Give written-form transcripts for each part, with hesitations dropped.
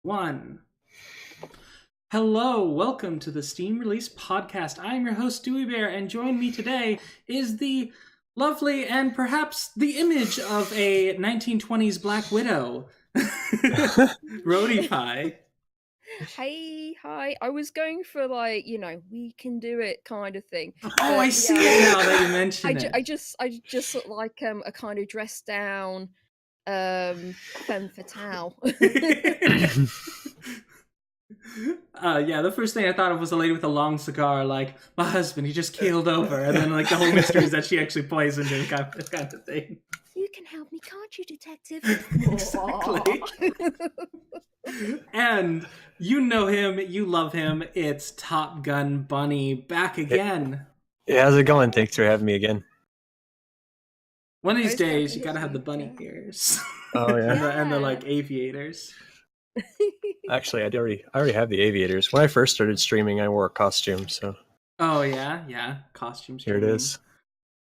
one. Hello, welcome to the Steam Release Podcast. I'm your host, Dewey Bear, and join me today is the lovely and perhaps the image of a 1920s Black Widow, Roadie Pie. Hi. I was going for we can do it kind of thing. Oh, I see it now that you mention it. I just look like a kind of dressed down femme fatale. Yeah, the first thing I thought of was a lady with a long cigar, like, my husband, he just keeled over, and then the whole mystery is that she actually poisoned him, kind of thing. You can help me, can't you, detective? Exactly. And you know him, you love him, it's Topgunbunny back again. Yeah, how's it going? Thanks for having me again. One of these days, you gotta have the bunny ears. Oh, yeah. and the aviators. Actually, I already have the aviators. When I first started streaming, I wore a costume, so... Oh, yeah, costume streaming. Here it is.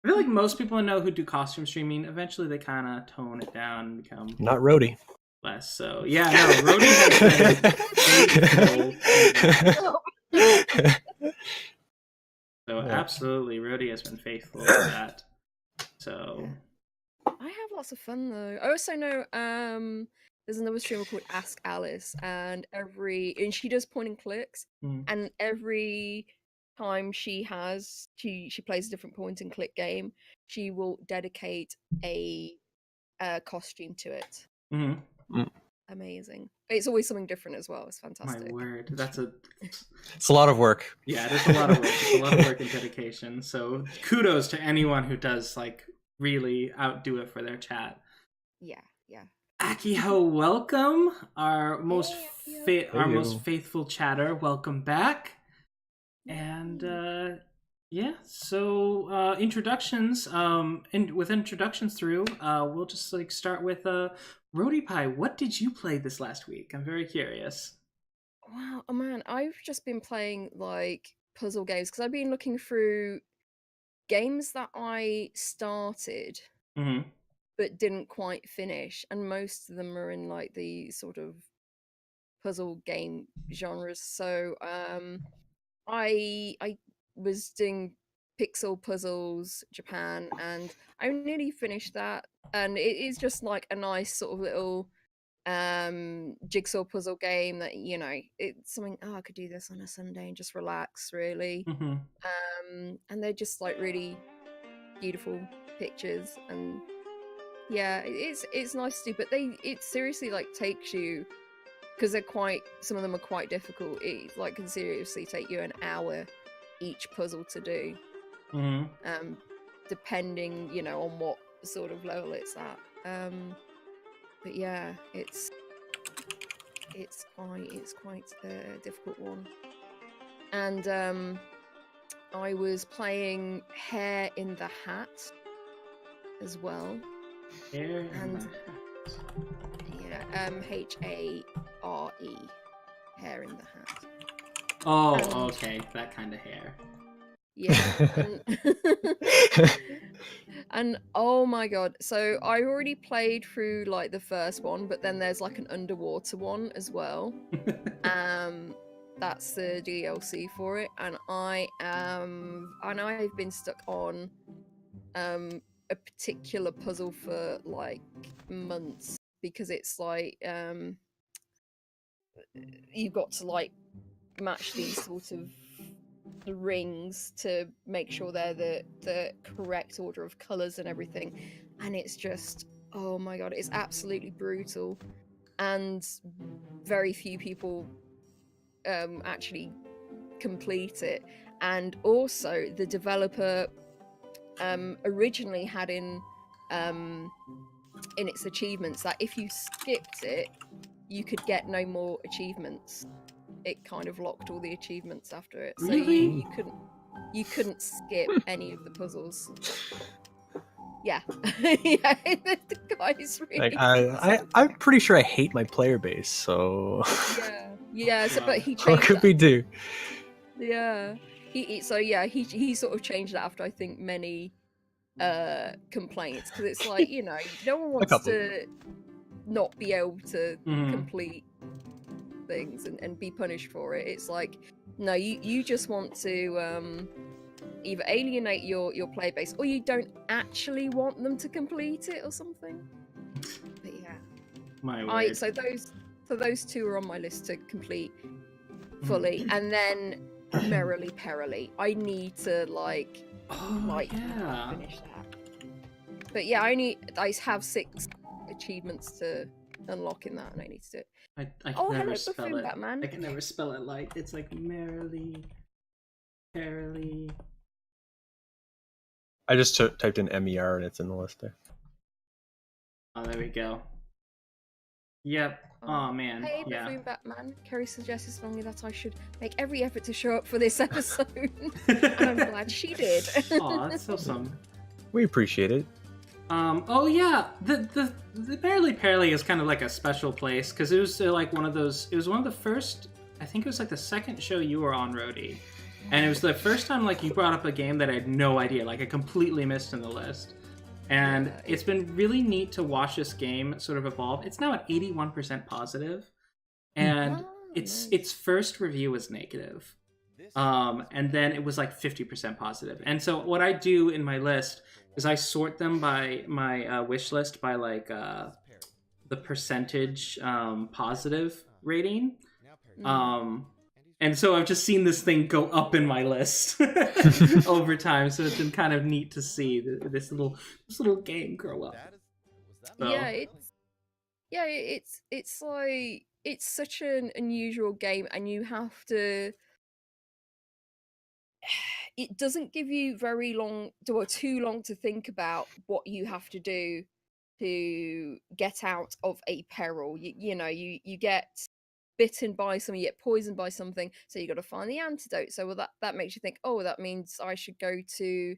I feel like most people I know who do costume streaming, eventually they kind of tone it down and become... Not Rhodey. Less so. Yeah, no, Rhodey has been faithful. So, absolutely, Rhodey has been faithful to that. So... I have lots of fun, though. I also know, there's another streamer called Ask Alice, and she does point and clicks, and every time she plays a different point and click game, she will dedicate a costume to it. Amazing. It's always something different as well. It's fantastic. My word, it's a lot of work. Yeah, it is a lot of work. It's a lot of work and dedication. So kudos to anyone who does really outdo it for their chat. Yeah. Akiho, welcome. Our most faithful chatter, welcome back. And so introductions. With introductions through, we'll just start with Roadie Pie. What did you play this last week? I'm very curious. Wow, oh man, I've just been playing puzzle games because I've been looking through games that I started. But didn't quite finish, and most of them are in the sort of puzzle game genres. So I was doing Pixel Puzzles Japan, and I nearly finished that, and it is just a nice sort of little jigsaw puzzle game that it's something I could do this on a Sunday and just relax, really. And they're just really beautiful pictures, and yeah, it's nice to do, but it seriously takes you, because some of them are quite difficult. It can seriously take you an hour each puzzle to do, depending on what sort of level it's at. But yeah, it's quite a difficult one. And I was playing Hare in the Hat as well. Hare Hare, Hare in the Hat. Oh, okay, that kind of hair. Yeah. And oh my god, so I already played through the first one, but then there's an underwater one as well. That's the DLC for it, and I've been stuck on a particular puzzle for months, because it's you've got to match these sort of the rings to make sure they're the correct order of colors and everything, and it's just, oh my god, it's absolutely brutal, and very few people actually complete it. And also the developer originally had in its achievements that if you skipped it, you could get no more achievements. It kind of locked all the achievements after it, so really? you couldn't skip any of the puzzles. Yeah. Yeah, the guy's really I'm pretty sure I hate my player base, so yeah. So, but he changed. What could we do? Yeah. He sort of changed that after I think many complaints, because it's no one wants to not be able to complete things and be punished for it. It's like, no, you just want to either alienate your player base, or you don't actually want them to complete it or something. But yeah, my word. So those two are on my list to complete fully, and then Merrily Perily. I need to finish that. But yeah, I have 6 achievements to unlock in that, and I need to do it. I can never hello, spell Buffoon it. Batman. I can never spell it like it's like Merrily Perily. I just typed in MER and it's in the list there. Oh, there we go. Yep. Oh man. Hey, yeah. Buffoon Batman. Kerry suggested strongly that I should make every effort to show up for this episode, and I'm glad she did. Aw, that's so awesome. We appreciate it. Oh yeah, the Merrily Perily is kind of like a special place because it was like one of those. It was one of the first. I think it was like the second show you were on, Rhodey, and it was the first time like you brought up a game that I had no idea, like I completely missed in the list. And it's been really neat to watch this game sort of evolve. It's now at 81% positive, and its first review was negative, and then it was like 50% positive. And so what I do in my list is I sort them by my wish list by like the percentage positive rating. And so I've just seen this thing go up in my list over time. So it's been kind of neat to see this little game grow up. So. Yeah, it's like it's such an unusual game, and you have to. It doesn't give you very long or too long to think about what you have to do to get out of a peril. You get bitten by something, you get poisoned by something, so you got to find the antidote. So that makes you think, oh, that means I should go to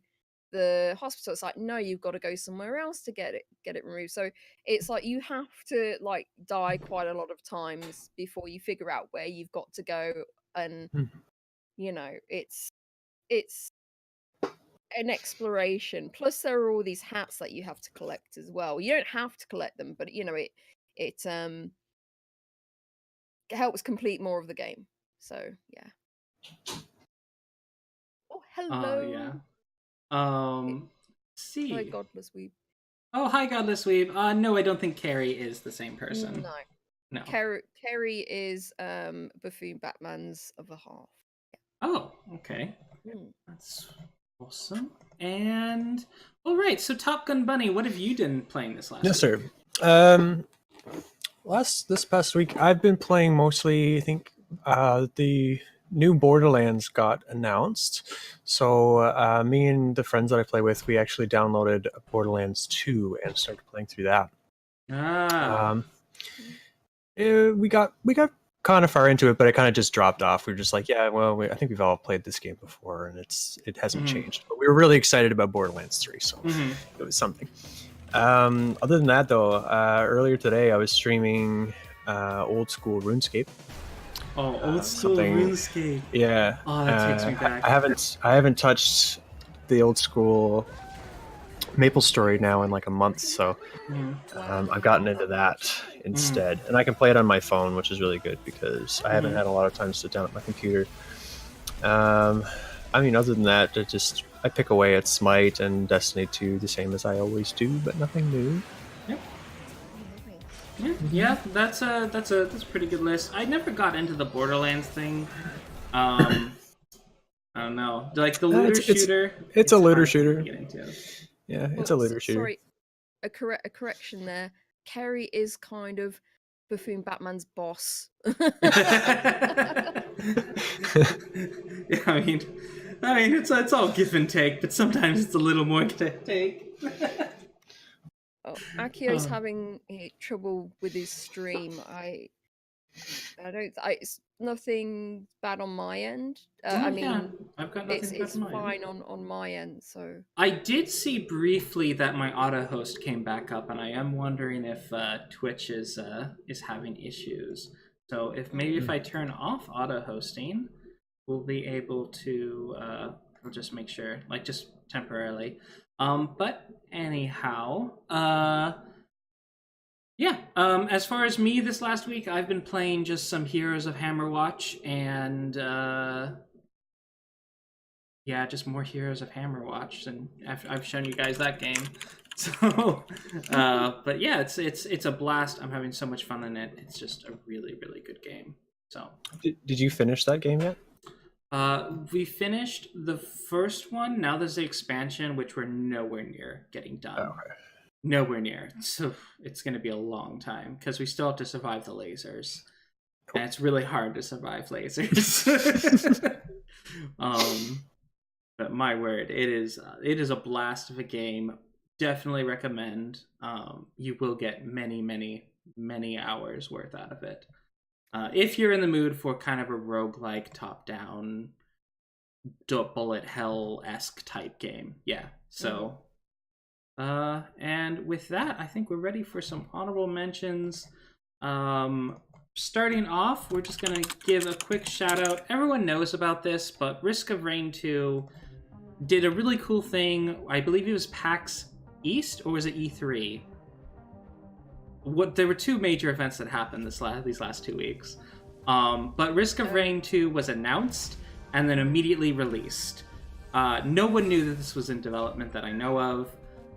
the hospital. It's like, no, you've got to go somewhere else to get it removed. So it's like you have to like die quite a lot of times before you figure out where you've got to go, and it's an exploration. Plus there are all these hats that you have to collect as well. You don't have to collect them, but it helps complete more of the game. So yeah. Oh, hello. Yeah. See. Hi, Godless Weeb. Oh, hi, Godless Weeb. No, I don't think Carrie is the same person. No. Carrie is Buffoon Batman's other half. Yeah. Oh, okay. That's awesome. And all right, so Topgunbunny, what have you been playing this last week? Yes, sir. This past week, I've been playing mostly. I think the new Borderlands got announced, so me and the friends that I play with, we actually downloaded Borderlands 2 and started playing through that. We got kind of far into it, but it kind of just dropped off. We were just like, yeah, well, I think we've all played this game before, and it hasn't changed. But we were really excited about Borderlands 3, so it was something. Other than that, though, earlier today I was streaming old school RuneScape. Oh, old school RuneScape. Yeah. Oh, that takes me back. I haven't touched the old school MapleStory now in like a month, so I've gotten into that instead, and I can play it on my phone, which is really good because I haven't had a lot of time to sit down at my computer. I mean, other than that, I pick away at Smite and Destiny 2 the same as I always do, but nothing new. Yep. Yeah, that's a pretty good list. I never got into the Borderlands thing. I don't know, like the looter shooter. It's a looter shooter. To get into. Yeah, it's a looter shooter. Sorry, a correction there. Kerry is kind of Buffoon Batman's boss. Yeah, I mean, it's all give and take, but sometimes it's a little more take. Akio's having trouble with his stream. It's nothing bad on my end. I mean, I've got nothing it's fine on my end. So I did see briefly that my auto host came back up, and I am wondering if Twitch is having issues. So if I turn off auto hosting, we'll be able to. We'll just make sure, like just temporarily. But anyhow, Yeah. As far as me this last week, I've been playing just some Heroes of Hammerwatch and just more Heroes of Hammerwatch, and I've shown you guys that game. So, but yeah, it's a blast. I'm having so much fun in it. It's just a really, really good game. So, did you finish that game yet? We finished the first one. Now there's the expansion, which we're nowhere near getting done. Oh, okay. Nowhere near. So it's going to be a long time because we still have to survive the lasers, cool. And it's really hard to survive lasers. But my word, it is a blast of a game. Definitely recommend. You will get many, many, many hours worth out of it. If you're in the mood for kind of a roguelike, top-down, bullet hell-esque type game. Yeah, so... and with that, I think we're ready for some honorable mentions. Starting off, we're just going to give a quick shout-out. Everyone knows about this, but Risk of Rain 2 did a really cool thing. I believe it was PAX East, or was it E3? There were two major events that happened these last 2 weeks. But Risk of Rain 2 was announced and then immediately released. No one knew that this was in development that I know of.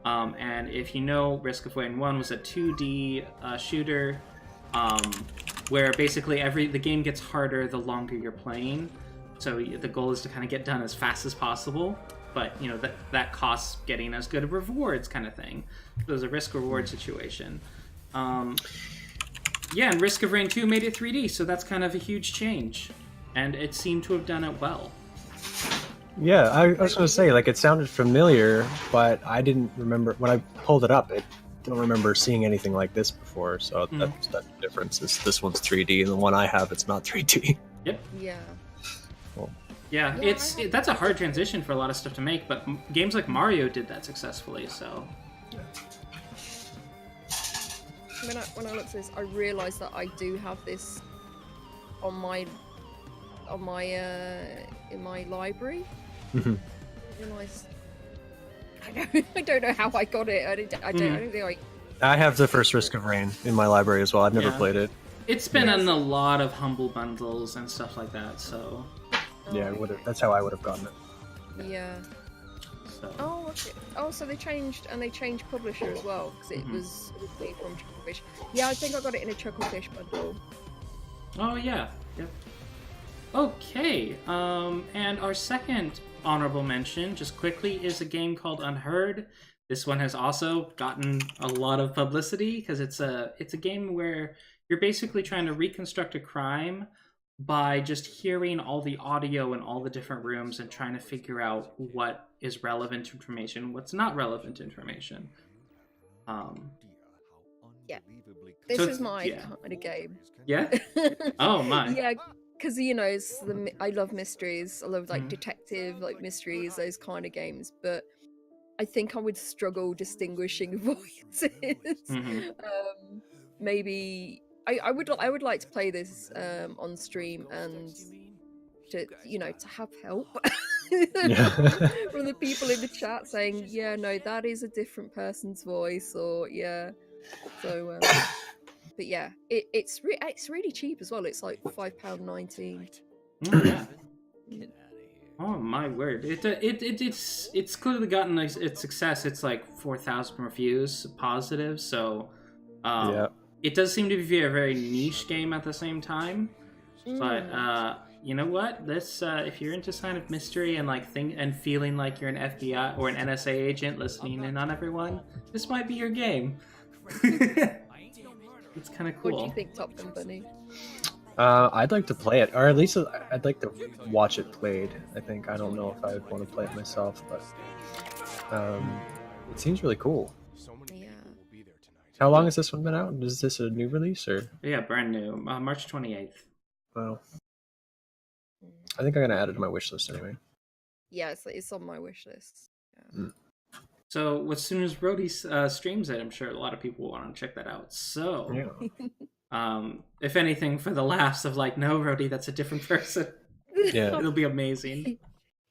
And if you know, Risk of Rain 1 was a 2D shooter where basically the game gets harder the longer you're playing. So the goal is to kind of get done as fast as possible. But, you know, that costs getting as good of rewards kind of thing. So it was a risk-reward situation. And Risk of Rain 2 made it 3D, so that's kind of a huge change. And it seemed to have done it well. Yeah, I was going to say, like, it sounded familiar, but I didn't remember, when I pulled it up, I don't remember seeing anything like this before, so that's the difference. This one's 3D, and the one I have, it's not 3D. Yep. Yeah. Cool. Yeah, that's a hard transition for a lot of stuff to make, but games like Mario did that successfully, so... Yeah. When I looked at this, I realised that I do have this in my library. Mm-hmm. I don't know how I got it. I don't think I have the first Risk of Rain in my library as well. I've never played it. It's been in a lot of Humble Bundles and stuff like that, so... Yeah, that's how I would have gotten it. Yeah. So. Oh, okay. Oh, so they changed publisher as well, because it was originally from Chucklefish. Yeah, I think I got it in a Chucklefish bundle. Oh, yeah. Yep. Okay, and our second honorable mention, just quickly, is a game called Unheard. This one has also gotten a lot of publicity, because it's a game where you're basically trying to reconstruct a crime by just hearing all the audio in all the different rooms and trying to figure out what is relevant information, what's not relevant information. Yeah. This is my kind of game. Yeah? Oh, my. Yeah, because, you know, I love mysteries. I love, like, detective, like, mysteries, those kind of games. But I think I would struggle distinguishing voices. Maybe... I would like to play this on stream and to have help from the people in the chat saying, yeah, no, that is a different person's voice, or so but yeah, it's really cheap as well. It's like £5.19. Yeah. Oh my word! It's clearly gotten its success. It's like 4,000 reviews positive, so it does seem to be a very niche game at the same time. But you know what? This if you're into kind of mystery and and feeling like you're an FBI or an NSA agent listening in on everyone, this might be your game. It's kind of cool. What do you think, Topgunbunny? I'd like to play it, or at least I'd like to watch it played. I don't know if I would want to play it myself, but it seems really cool. Yeah. How long has this one been out? Is this a new release or? Yeah, brand new, March 28th. Wow. I think I'm gonna add it to my wish list anyway. Yeah, it's on my wish list. Yeah. So as soon as Brody streams it, I'm sure a lot of people will want to check that out. So, if anything, for the laughs of no, Brody, that's a different person. Yeah, it'll be amazing.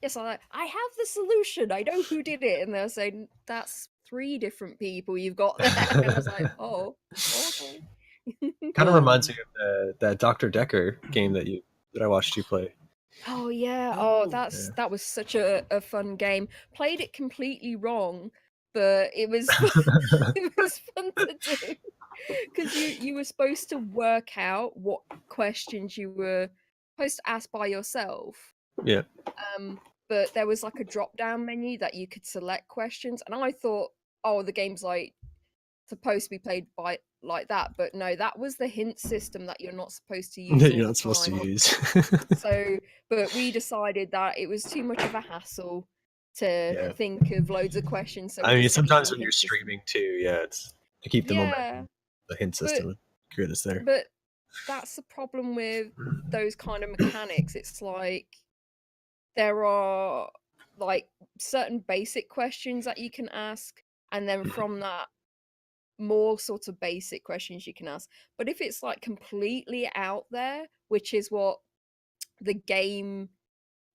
Yes, I have the solution. I know who did it, and they'll say that's 3 different people you've got there. And I was like, oh, okay. Kind of reminds me of that Dr. Decker game that I watched you play. Oh yeah. That was such a fun game. Played it completely wrong, but it was it was fun to do. Because you were supposed to work out what questions you were supposed to ask by yourself. Yeah. But there was like a drop-down menu that you could select questions, and I thought, oh, the game's like supposed to be played by like that, but no, that was the hint system that you're not supposed to use. You're not supposed to use. So, but we decided that it was too much of a hassle to think of loads of questions. So I mean, sometimes when you're streaming too, it's to keep the momentum, the hint system good is there. But that's the problem with those kind of mechanics. It's like there are like certain basic questions that you can ask, and then from that, more sort of basic questions you can ask. But if it's like completely out there, which is what the game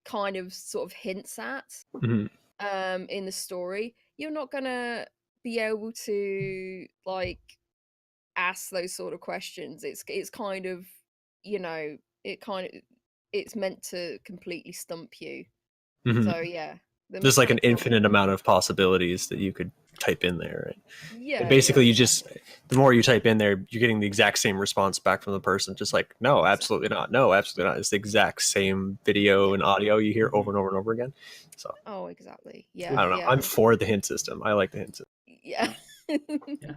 kind of sort of hints at in the story, you're not gonna be able to like ask those sort of questions. It's kind of, you know, it's meant to completely stump you. So yeah, there's like an infinite amount of possibilities that you could type in there, right? Yeah. And basically, you just, the more you type in there, you're getting the exact same response back from the person. Just like, no, absolutely not. No, absolutely not. It's the exact same video and audio you hear over and over and over again. So. Oh, exactly. Yeah. I don't know. Yeah. I'm for the hint system. I like the hint system. Yeah. Yeah.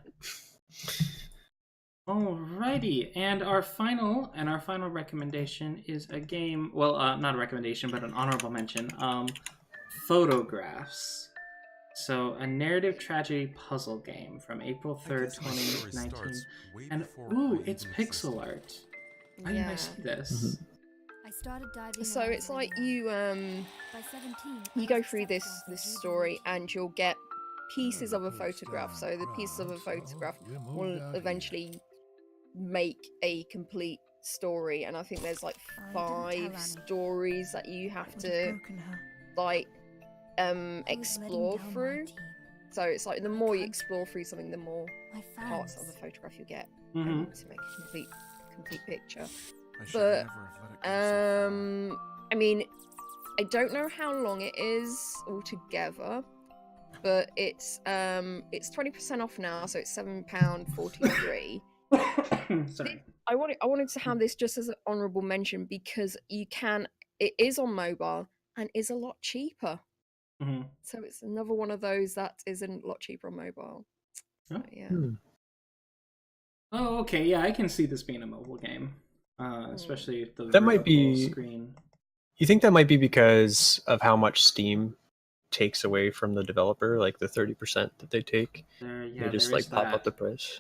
Alrighty, and our final recommendation is a game. Well, not a recommendation, but an honorable mention. Photographs. So, a narrative tragedy puzzle game from April 3rd, 2019. And it's pixel art. Why didn't I see this? So it's like you go through this story and you'll get pieces of a photograph. So the pieces of a photograph will eventually make a complete story, and I think there's like 5 stories that you have to like explore through. So it's like the more you explore through something, the more parts of the photograph you get to make a complete picture. But I mean, I don't know how long it is altogether, but it's 20% off now, so it's £7.43. Sorry. I wanted to have this just as an honourable mention because it is on mobile and is a lot cheaper. So it's another one of those that is a lot cheaper on mobile. Oh. Yeah. Oh, okay. Yeah, I can see this being a mobile game, especially if the that might be screen. You think that might be because of how much Steam takes away from the developer, like the 30% that they take? They just like pop up the price.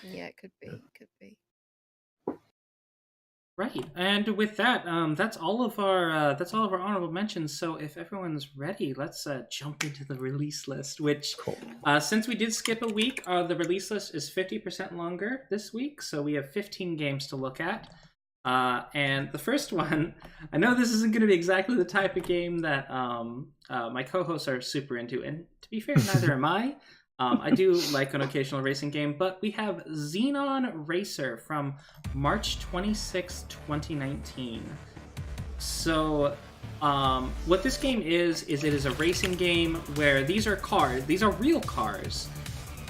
Yeah, it could be. It could be. Right, and with that, that's all of our honorable mentions. So if everyone's ready, let's jump into the release list. Which, since we did skip a week, the release list is 50% longer this week. So we have 15 games to look at. And the first one, I know this isn't going to be exactly the type of game that my co-hosts are super into, and to be fair, neither am I. I do like an occasional racing game, but we have Xenon Racer from March 26, 2019. So, what this game is it is a racing game where these are real cars,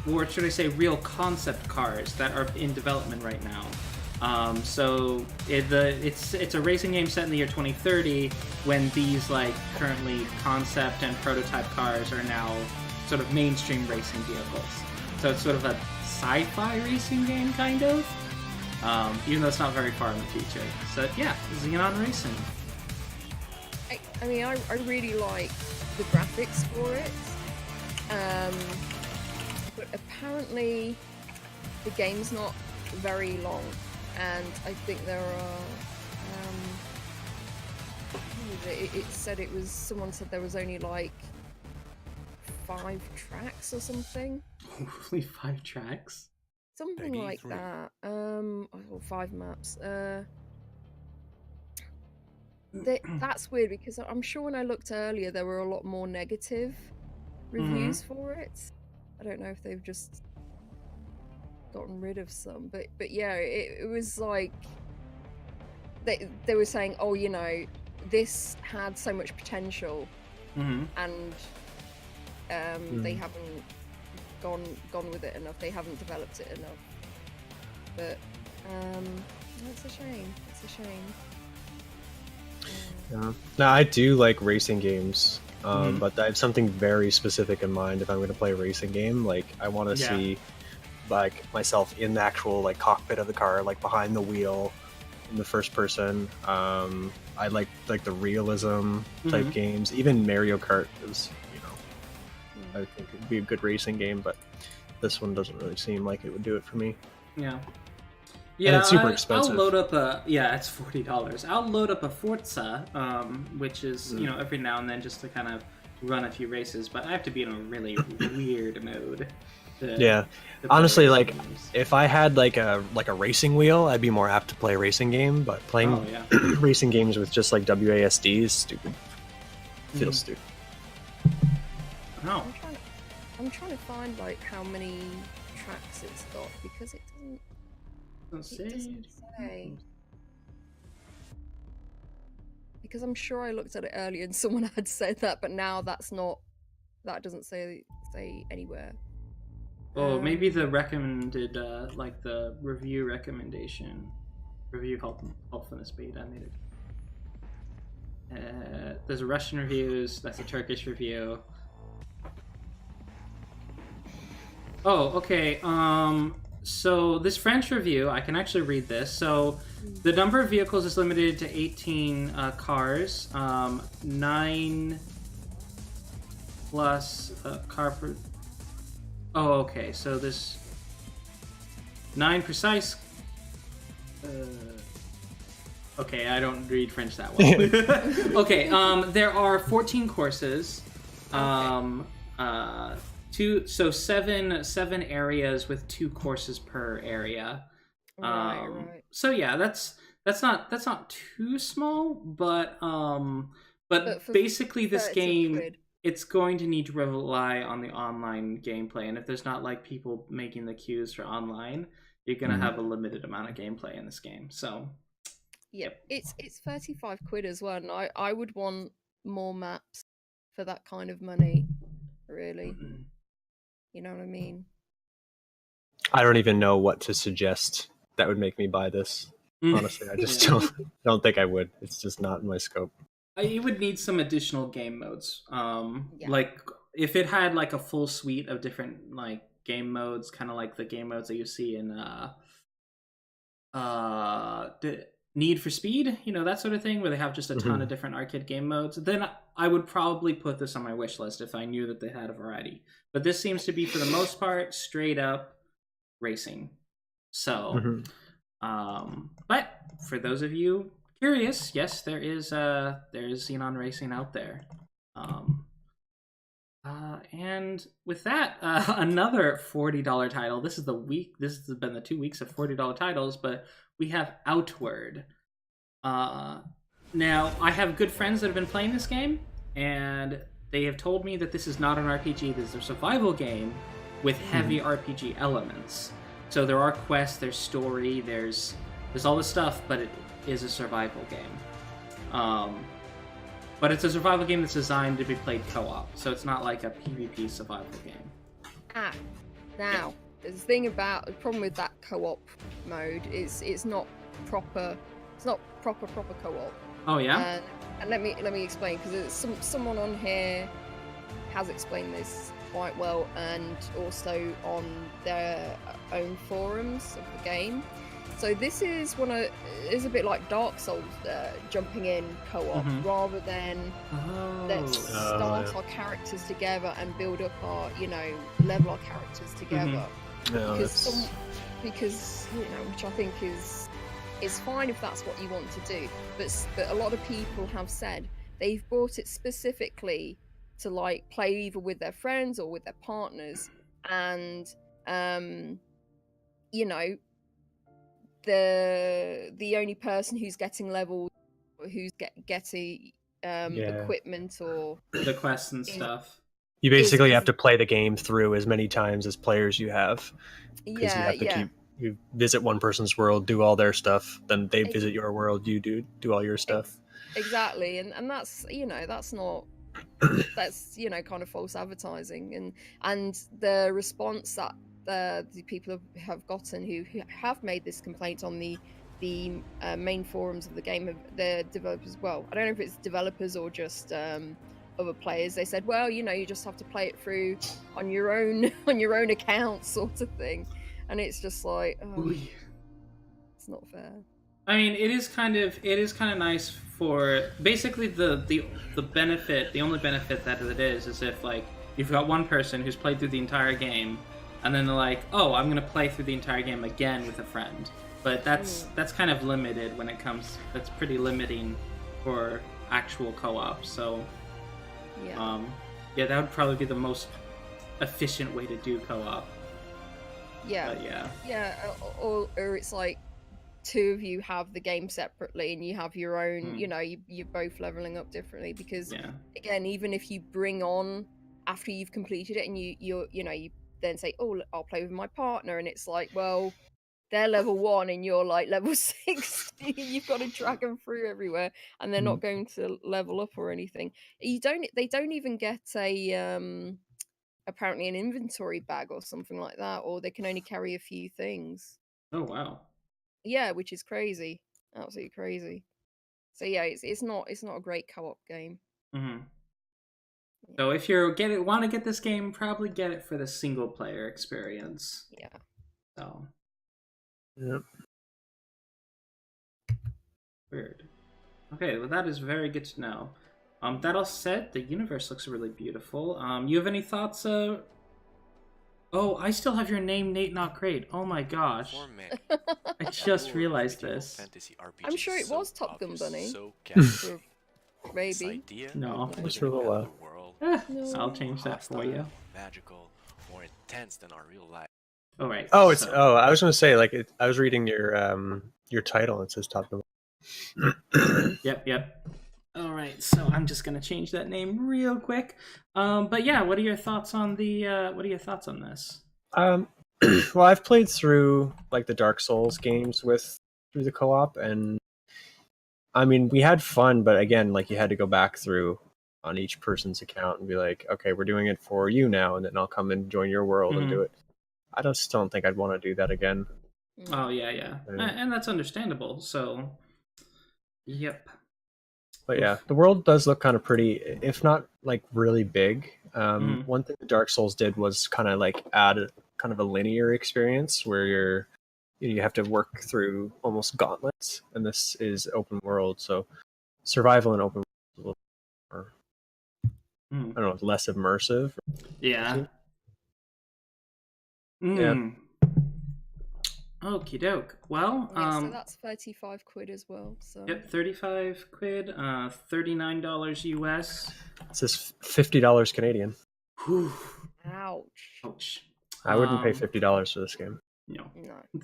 or should I say real concept cars that are in development right now. So it's a racing game set in the year 2030 when these like currently concept and prototype cars are now sort of mainstream racing vehicles. So it's sort of a sci-fi racing game, kind of, even though it's not very far in the future. So yeah, Xenon Racing. I mean, I really like the graphics for it, but apparently the game's not very long, and I think there are someone said there was only like 5 tracks or something. Only 5 tracks? Something like that. Or 5 maps. That's weird because I'm sure when I looked earlier there were a lot more negative reviews for it. I don't know if they've just gotten rid of some, but yeah, it was like they were saying, oh, you know, this had so much potential, and they haven't gone with it enough. They haven't developed it enough. But it's a shame. It's a shame. Yeah. Now I do like racing games, but I have something very specific in mind. If I'm going to play a racing game, like I want to see like myself in the actual like cockpit of the car, like behind the wheel, in the first person. I like the realism type games. Even Mario Kart is, you know, I think it'd be a good racing game, but this one doesn't really seem like it would do it for me. Yeah. Yeah, and it's super expensive. I'll load up it's $40. I'll load up a Forza, which is, you know, every now and then just to kind of run a few races, but I have to be in a really weird mode. Honestly, like if I had like a racing wheel, I'd be more apt to play a racing game, but playing racing games with just like WASD is stupid. Feels stupid. No. I'm trying to find like how many tracks it's got, because it doesn't say. Because I'm sure I looked at it earlier and someone had said that, but now that doesn't say anywhere. Oh, maybe the recommended, like the review helpfulness beta made it. There's Russian reviews, that's a Turkish review. Oh, okay, so this French review, I can actually read this. So the number of vehicles is limited to 18 cars, 9 plus car per... Oh, okay, so this 9 precise... okay, I don't read French that well. Okay, there are 14 courses. So seven areas with 2 courses per area. Right. So yeah, that's not too small, but basically this game, it's going to need to rely on the online gameplay, and if there's not like people making the queues for online, you're gonna have a limited amount of gameplay in this game. So yep, it's 35 quid as well, and I would want more maps for that kind of money, really. You know what I mean? I don't even know what to suggest that would make me buy this. Honestly, I just don't think I would. It's just not in my scope. You would need some additional game modes. Like if it had like a full suite of different like game modes, kind of like the game modes that you see in Need for Speed, you know, that sort of thing, where they have just a ton of different arcade game modes, then I would probably put this on my wish list if I knew that they had a variety. But this seems to be, for the most part, straight up racing. So, but for those of you curious, yes, there's Xenon Racing out there. And with that, another $40 title. This has been the 2 weeks of $40 titles, but we have Outward. Now, I have good friends that have been playing this game, and they have told me that this is not an RPG. This is a survival game with heavy RPG elements. So there are quests, there's story, there's all this stuff, but it is a survival game. But it's a survival game that's designed to be played co-op, so it's not like a PvP survival game. Now, the problem with that co-op mode is it's not proper co-op. Oh yeah? And let me explain, because someone on here has explained this quite well, and also on their own forums of the game. So this is a bit like Dark Souls, jumping in co-op, rather than let's start our characters together and build up our, level our characters together. Because which I think is fine if that's what you want to do. But a lot of people have said they've bought it specifically to like play either with their friends or with their partners, and the only person who's getting levels, who's getting equipment or the quests and stuff, You basically have to play the game through as many times as players you have. Because you have to you visit one person's world, do all their stuff, then they visit your world, you do all your stuff. Exactly, and that's that's not that's kind of false advertising, and the response that the people have gotten who have made this complaint on the main forums of the game, the developers. Well, I don't know if it's developers or just other players. They said, well, you just have to play it through on your own account, sort of thing. And it's just like, it's not fair. I mean, it is kind of nice for basically the benefit. The only benefit that it is if like you've got one person who's played through the entire game, and then they're like, oh, I'm gonna play through the entire game again with a friend. But that's kind of limited when it comes. That's pretty limiting for actual co-op. So that would probably be the most efficient way to do co-op. Yeah. But or it's like two of you have the game separately and you have your own, you're both leveling up differently, because again, even if you bring on after you've completed it and you then say, oh, I'll play with my partner, and it's like, well, they're level 1 and you're like level 60. You've got to drag them through everywhere, and they're not going to level up or anything. They don't even get a apparently an inventory bag or something like that, or they can only carry a few things. Oh wow. Yeah, which is crazy. Absolutely crazy. So yeah, it's not a great co-op game. Mm-hmm. So if you want to get this game, probably get it for the single player experience. Yeah. So. Yep. Weird. Okay, well that is very good to know. That all said, the universe looks really beautiful. You have any thoughts? Oh, I still have your name, Nate Not Great. Oh my gosh. I just realized this. I'm sure it was Topgunbunny. Maybe. No. Just for a little while. No. I'll change that for you. Magical, more intense than our real life. Oh, right. Oh, it's I was going to say, like, I was reading your title, and it says Topgunbunny. Yep. All right, so I'm just gonna change that name real quick. But yeah, what are your thoughts on this? Well, I've played through like the Dark Souls games through the co-op, and I mean, we had fun, but again, like you had to go back through on each person's account and be like, okay, we're doing it for you now, and then I'll come and join your world and do it. I just don't think I'd want to do that again. Oh yeah, and that's understandable. So, yep. But yeah, the world does look kind of pretty, if not like really big. One thing that Dark Souls did was kind of like add kind of a linear experience where you have to work through almost gauntlets, and this is open world, so survival in open world is a little more, I don't know, less immersive. Yeah. Yeah. Okie doke. Well, so that's 35 quid as well. So yep, 35 quid, $39 US. It says $50 Canadian. Whew. Ouch. I wouldn't pay $50 for this game. No,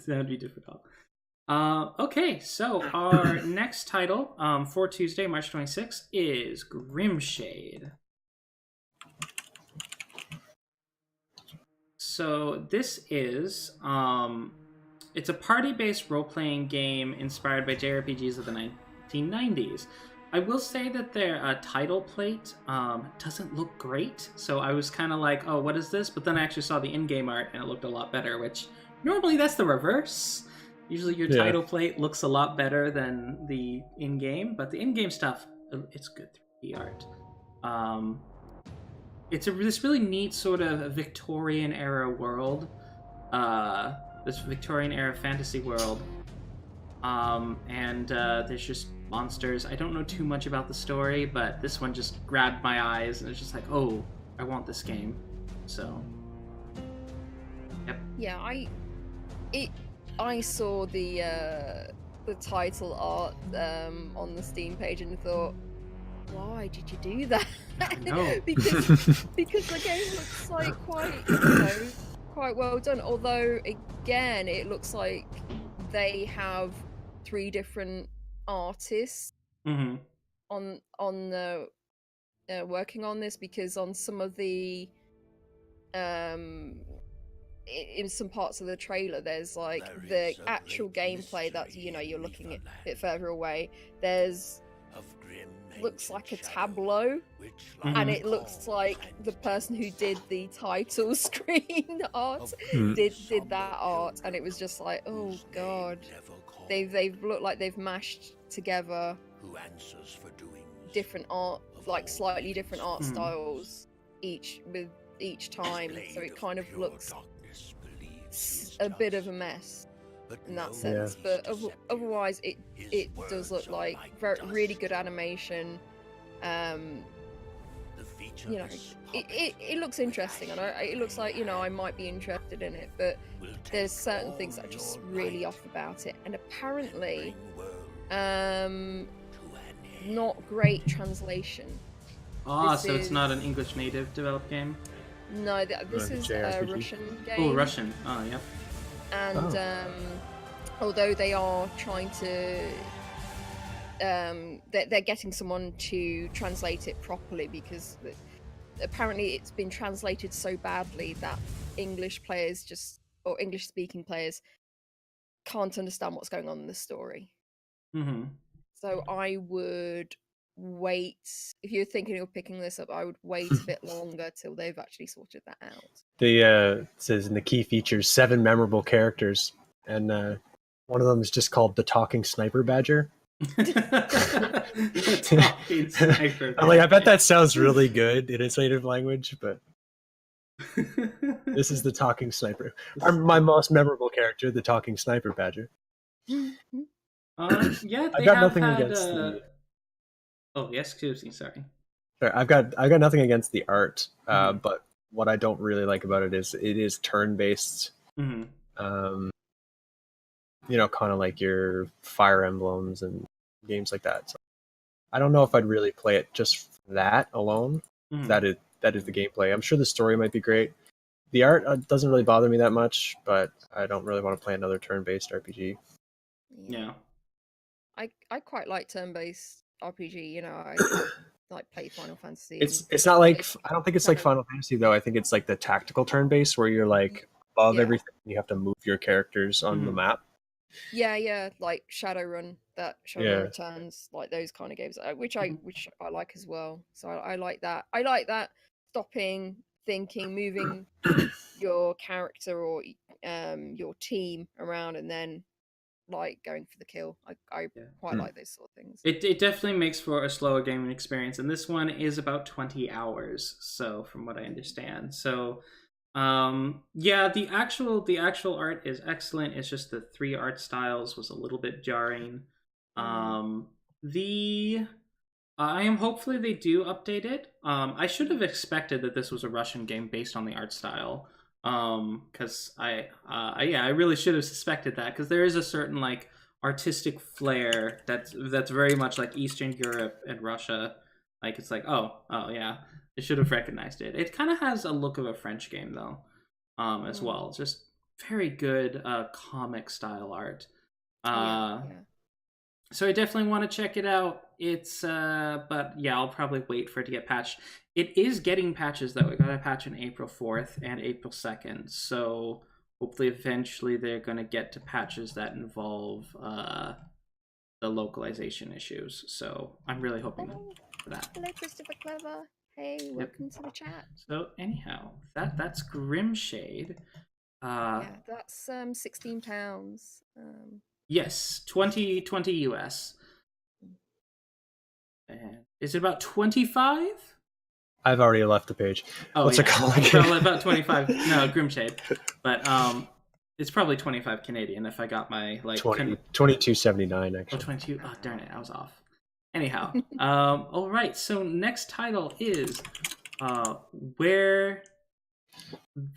that would be difficult. Okay, so our next title for Tuesday, March 26th, is Grimshade. So this is it's a party-based role-playing game inspired by JRPGs of the 1990s. I will say that their title plate doesn't look great, so I was kind of like, oh, what is this? But then I actually saw the in-game art, and it looked a lot better, which normally that's the reverse. Usually your title plate looks a lot better than the in-game, but the in-game stuff, it's good 3D art. It's this really neat sort of Victorian-era world. This Victorian-era fantasy world. And there's just monsters. I don't know too much about the story, but this one just grabbed my eyes, and it's just like, oh, I want this game. So, yep. Yeah, I saw the title art on the Steam page and thought, why did you do that? No. because the game looks like quite well done. Although again, it looks like they have 3 different artists on the working on this, because on some of the in some parts of the trailer, there's like the actual gameplay that you're looking at a bit further away. There's looks like a tableau, and it looks like the person who did the title screen art did that art, and it was just like, oh god, they've looked like they've mashed together different art, like slightly different art styles each time, so it kind of looks a bit of a mess in that sense. But otherwise it does look like really good animation. It looks interesting, and it looks like I might be interested in it, but there's certain things that are just really off about it, and apparently not great translation. So it's not an English native developed game? No, this is a Russian game. Oh, Russian. Oh, yep. And although they are trying to they're getting someone to translate it properly, because apparently it's been translated so badly that English players or English speaking players can't understand what's going on in the story. So I would wait, if you're thinking of picking this up, I would wait a bit longer till they've actually sorted that out. It says in the key features 7 memorable characters, and one of them is just called the Talking Sniper Badger. Talking Sniper. I'm like, I bet that sounds really good in its native language, but this is the Talking Sniper. My most memorable character, the Talking Sniper Badger. Yeah, I got nothing against Oh, yes, excuse me, sorry. I've got nothing against the art, but what I don't really like about it is turn-based. Kind of like your Fire Emblems and games like that. So I don't know if I'd really play it just for that alone. That is the gameplay. I'm sure the story might be great. The art doesn't really bother me that much, but I don't really want to play another turn-based RPG. Yeah. I quite like turn-based RPG. I like play Final Fantasy. It's not like, I don't think it's like Final Fantasy though. I think it's like the tactical turn-based where you're like above everything. You have to move your characters on the map. Yeah, like Shadowrun, that Shadowrun Returns, like those kind of games, which I like as well. So I like that. I like that stopping, thinking, moving your character or your team around, and then like going for the kill. I quite like those sort of things. It definitely makes for a slower gaming experience, and this one is about 20 hours, so from what I understand. So the actual art is excellent. It's just the 3 art styles was a little bit jarring. I am hopefully they do update it. I should have expected that this was a Russian game based on the art style. Because I really should have suspected that, because there is a certain like artistic flair that's very much like Eastern Europe and Russia. Like it's like oh yeah, I should have recognized it. It kind of has a look of a French game though, as well. Just very good comic style art. So I definitely want to check it out. It's but yeah, I'll probably wait for it to get patched. It is getting patches though. It got a patch on April 4th and April 2nd. So hopefully eventually they're going to get to patches that involve the localization issues. So I'm really hoping for that. Hello, Christopher Clever. Hey, welcome to the chat. So anyhow, that's Grimshade. That's £16. Yes, 20 US. And is it about 25? I've already left the page. What's it called? Probably about 25. No, Grimshade. But it's probably 25 Canadian if I got my like 22.79 actually. 22. Oh darn it, I was off. Anyhow, all right. So next title is Where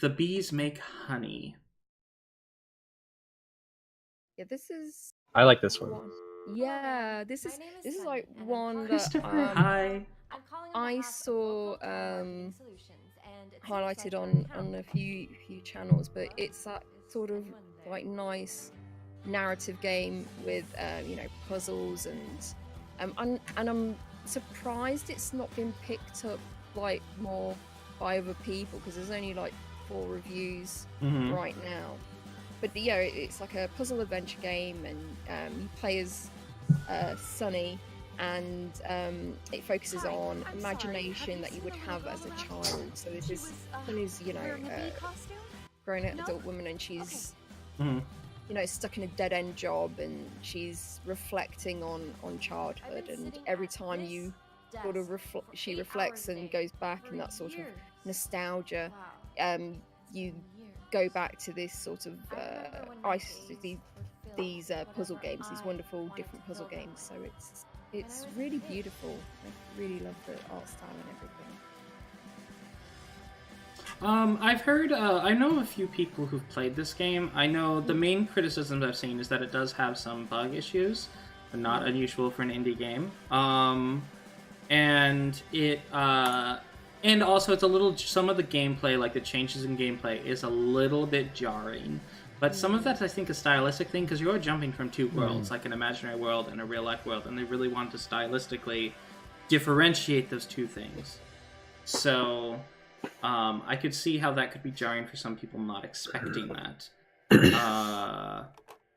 the Bees Make Honey. Yeah, this is. I like this one. Yeah, this is like one that hi. I saw highlighted on a few channels, but it's that sort of like nice narrative game with puzzles and I'm surprised it's not been picked up like more by other people, because there's only like 4 reviews right now. But yeah, it's like a puzzle adventure game, and you play as Sunny, and it focuses on imagination that you would have as a child. So this Sunny's, you know, grown adult woman, and she's you know, stuck in a dead-end job, and she's reflecting on childhood, and every time you sort of she reflects and goes back in that sort of nostalgia, you go back to this sort of these puzzle games, these wonderful different puzzle games. So it's really beautiful. I really love the art style and everything. I've heard, I know a few people who've played this game. I know the main criticisms I've seen is that it does have some bug issues, but not unusual for an indie game. And it, and also it's a little, some of the gameplay, like the changes in gameplay, is a little bit jarring. But some of that, I think, is a stylistic thing, because you're jumping from 2 worlds, like an imaginary world and a real-life world, and they really want to stylistically differentiate those 2 things. So I could see how that could be jarring for some people not expecting that.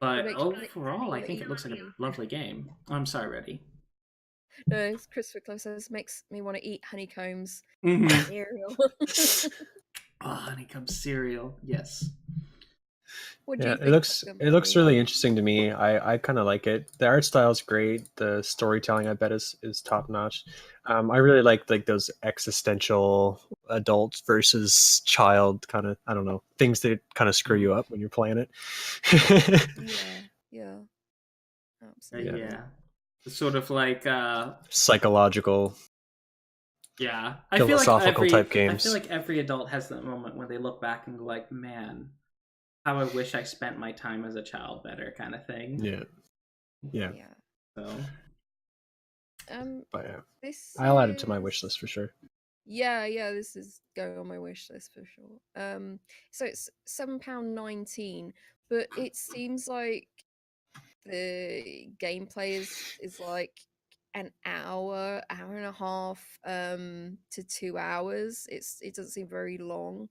But overall, I think it looks like a lovely game. I'm sorry, Reddy. No, it's Christopher Close says, makes me want to eat honeycombs cereal. Honeycomb cereal, yes. Yeah, it looks really interesting to me. I kind of like it. The art style is great. The storytelling, I bet, is top notch. I really like those existential adult versus child kind of, I don't know, things that kind of screw you up when you're playing it. yeah, absolutely. Yeah, it's sort of like psychological. Yeah, philosophical type games. I feel like every adult has that moment when they look back and go like, man, how I wish I spent my time as a child better, kind of thing. Yeah. So, but yeah, this I'll add it to my wish list for sure. Yeah, this is going on my wish list for sure. So it's £7.19, but it seems like the gameplay is like an hour and a half to 2 hours. It doesn't seem very long.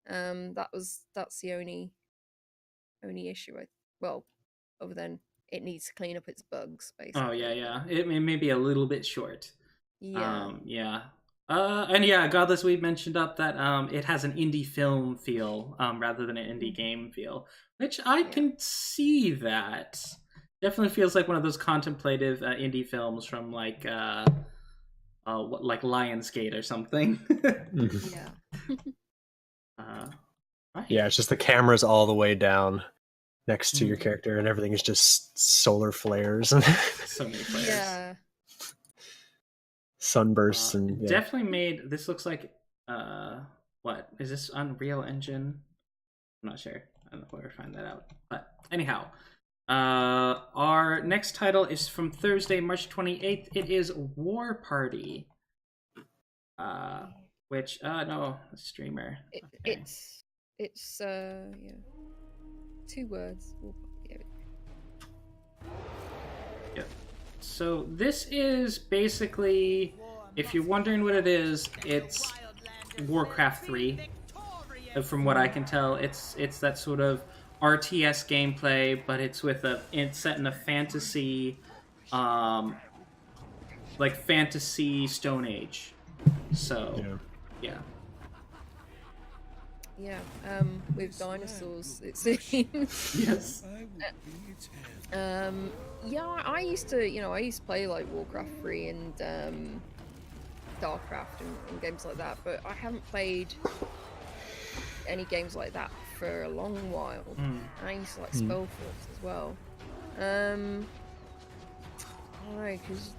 That's the only issue. Other than it needs to clean up its bugs, basically. Oh yeah. It may be a little bit short. Yeah. And yeah, Godless Weed mentioned up that it has an indie film feel rather than an indie game feel, which I can see that. Definitely feels like one of those contemplative indie films from like Lionsgate or something. Yeah. Right. Yeah, it's just the camera's all the way down next to your character, and everything is just solar flares. So many flares. Yeah. Sunbursts and definitely made. This looks like what is this, Unreal Engine? I'm not sure. I don't know where to find that out. But anyhow, our next title is from Thursday, March 28th. It is Warparty. Which no, streamer. Okay. It's 2 words. Yep. So this is basically, if you're wondering what it is, it's Warcraft 3. From what I can tell, it's that sort of RTS gameplay, but it's set in a fantasy, like fantasy Stone Age. So yeah. Yeah, with dinosaurs, it seems. Yes. Yeah, I used to play like Warcraft 3 and Starcraft and games like that, but I haven't played any games like that for a long while. I used to like Spellforce as well. I don't know, because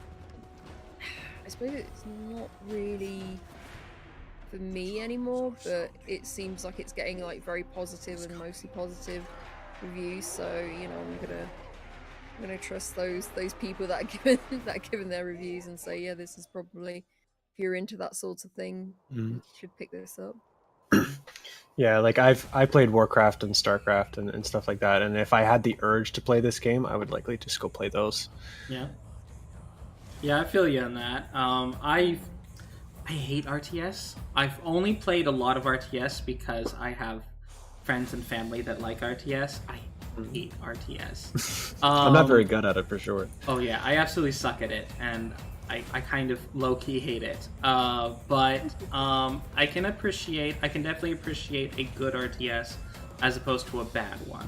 I suppose it's not really for me anymore, but it seems like it's getting like very positive and mostly positive reviews, so I'm gonna trust those people that are given their reviews and say, yeah, this is probably, if you're into that sort of thing, you should pick this up. Yeah, like I played Warcraft and Starcraft and stuff like that, and if I had the urge to play this game, I would likely just go play those. Yeah. Yeah, I feel you on that. I hate RTS. I've only played a lot of RTS because I have friends and family that like RTS. I hate RTS. I'm not very good at it for sure. Oh yeah, I absolutely suck at it, and I kind of low-key hate it. But I can definitely appreciate a good RTS as opposed to a bad one.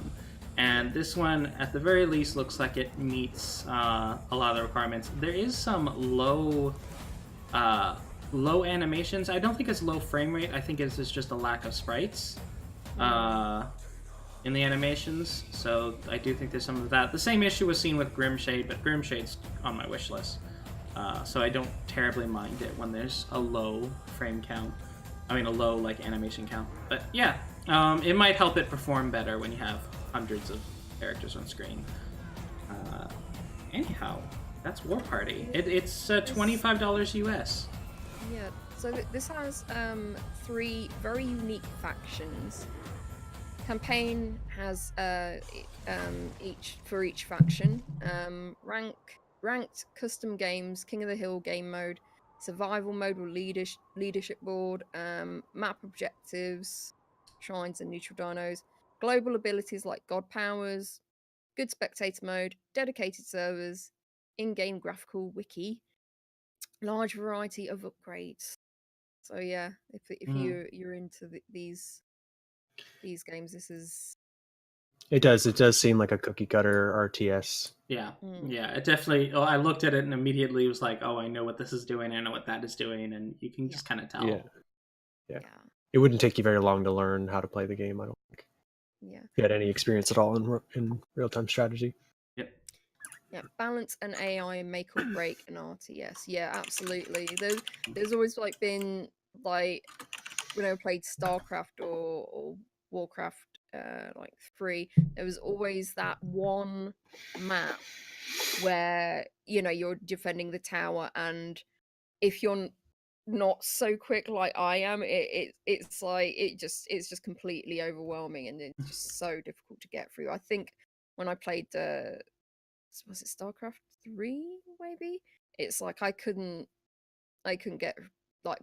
And this one, at the very least, looks like it meets a lot of the requirements. There is some low animations. I don't think it's low frame rate. I think it's just a lack of sprites in the animations. So I do think there's some of that. The same issue was seen with Grimshade, but Grimshade's on my wish list. So I don't terribly mind it when there's a low frame count. I mean, a low animation count. But yeah, it might help it perform better when you have hundreds of characters on screen. Anyhow, that's Warparty. It's $25 US. Yeah, so this has 3 very unique factions. Campaign has each faction. Ranked custom games, King of the Hill game mode, survival mode with leadership board, map objectives, shrines and neutral dinos, global abilities like god powers, good spectator mode, dedicated servers, in-game graphical wiki, large variety of upgrades. So yeah, if you're into these games, this is. It does seem like a cookie cutter RTS. Yeah, yeah, it definitely. Oh, I looked at it and immediately was like, "Oh, I know what this is doing. I know what that is doing," and you can just kind of tell. Yeah. It wouldn't take you very long to learn how to play the game, I don't think. Yeah. If you had any experience at all in real-time strategy. Yep. Yeah, balance and AI make or break an RTS. Yeah, absolutely. There's always been when I played StarCraft or Warcraft 3, there was always that one map where you're defending the tower, and if you're not so quick like I am, it's just completely overwhelming, and it's just so difficult to get through. I think when I played was it StarCraft 3 maybe, it's like I couldn't get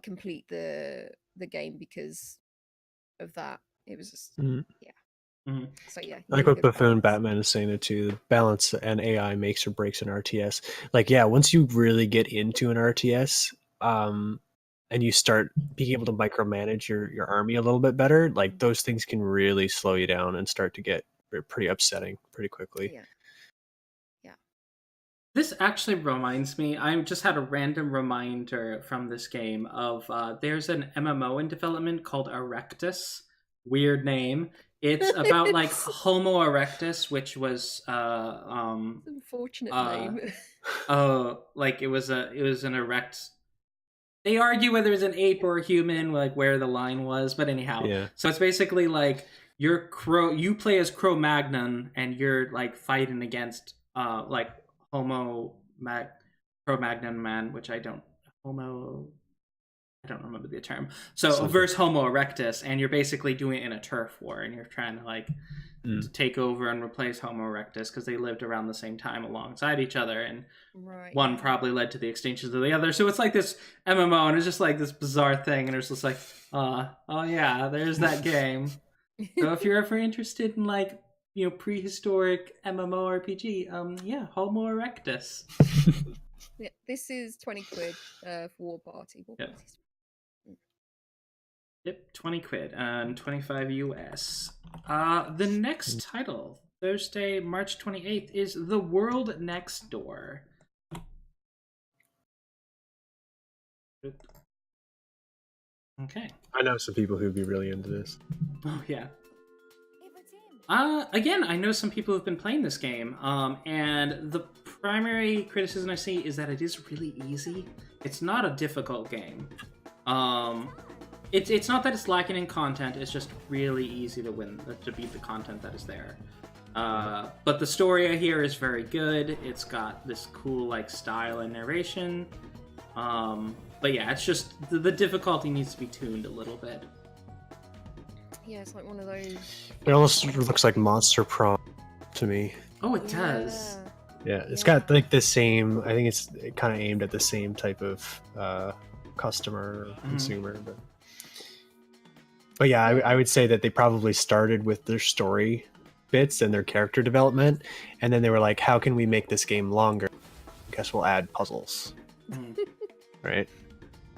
complete the game because of that. It was just So yeah, like what Buffoon Batman is saying it too. Balance and AI makes or breaks an RTS. Once you really get into an RTS, and you start being able to micromanage your army a little bit better, those things can really slow you down and start to get pretty upsetting pretty quickly. Yeah. This actually reminds me, I just had a random reminder from this game of there's an MMO in development called Erectus. Weird name. It's about Homo erectus, which was unfortunate name. It was an erect. They argue whether it's an ape or a human, where the line was, but anyhow. Yeah. So it's basically you're you play as Cro-Magnon, and you're fighting against Cro-Magnon man, which I don't remember the term. So versus Homo erectus, and you're basically doing it in a turf war, and you're trying to take over and replace Homo erectus because they lived around the same time alongside each other, and one probably led to the extinctions of the other. So it's this MMO, and it's just this bizarre thing, and it's just oh yeah, there's that game. So if you're ever interested in prehistoric MMORPG, Homo erectus. Yeah, this is 20 quid for Warparty. Yep, 20 quid and 25 US. The next title, Thursday, March 28th, is The World Next Door. Okay. I know some people who'd be really into this. Oh, yeah. Again, I know some people who've been playing this game, and the primary criticism I see is that it is really easy. It's not a difficult game. It's not that it's lacking in content, it's just really easy to beat the content that is there. But the story I hear is very good. It's got this cool style and narration. But yeah, it's just the difficulty needs to be tuned a little bit. Yeah, it's one of those. It almost looks like Monster Prom to me. Oh, it does. Yeah, it's got like the same. I think it's kind of aimed at the same type of customer or consumer, but yeah, I would say that they probably started with their story bits and their character development, and then they were like, "How can we make this game longer? I guess we'll add puzzles." Right?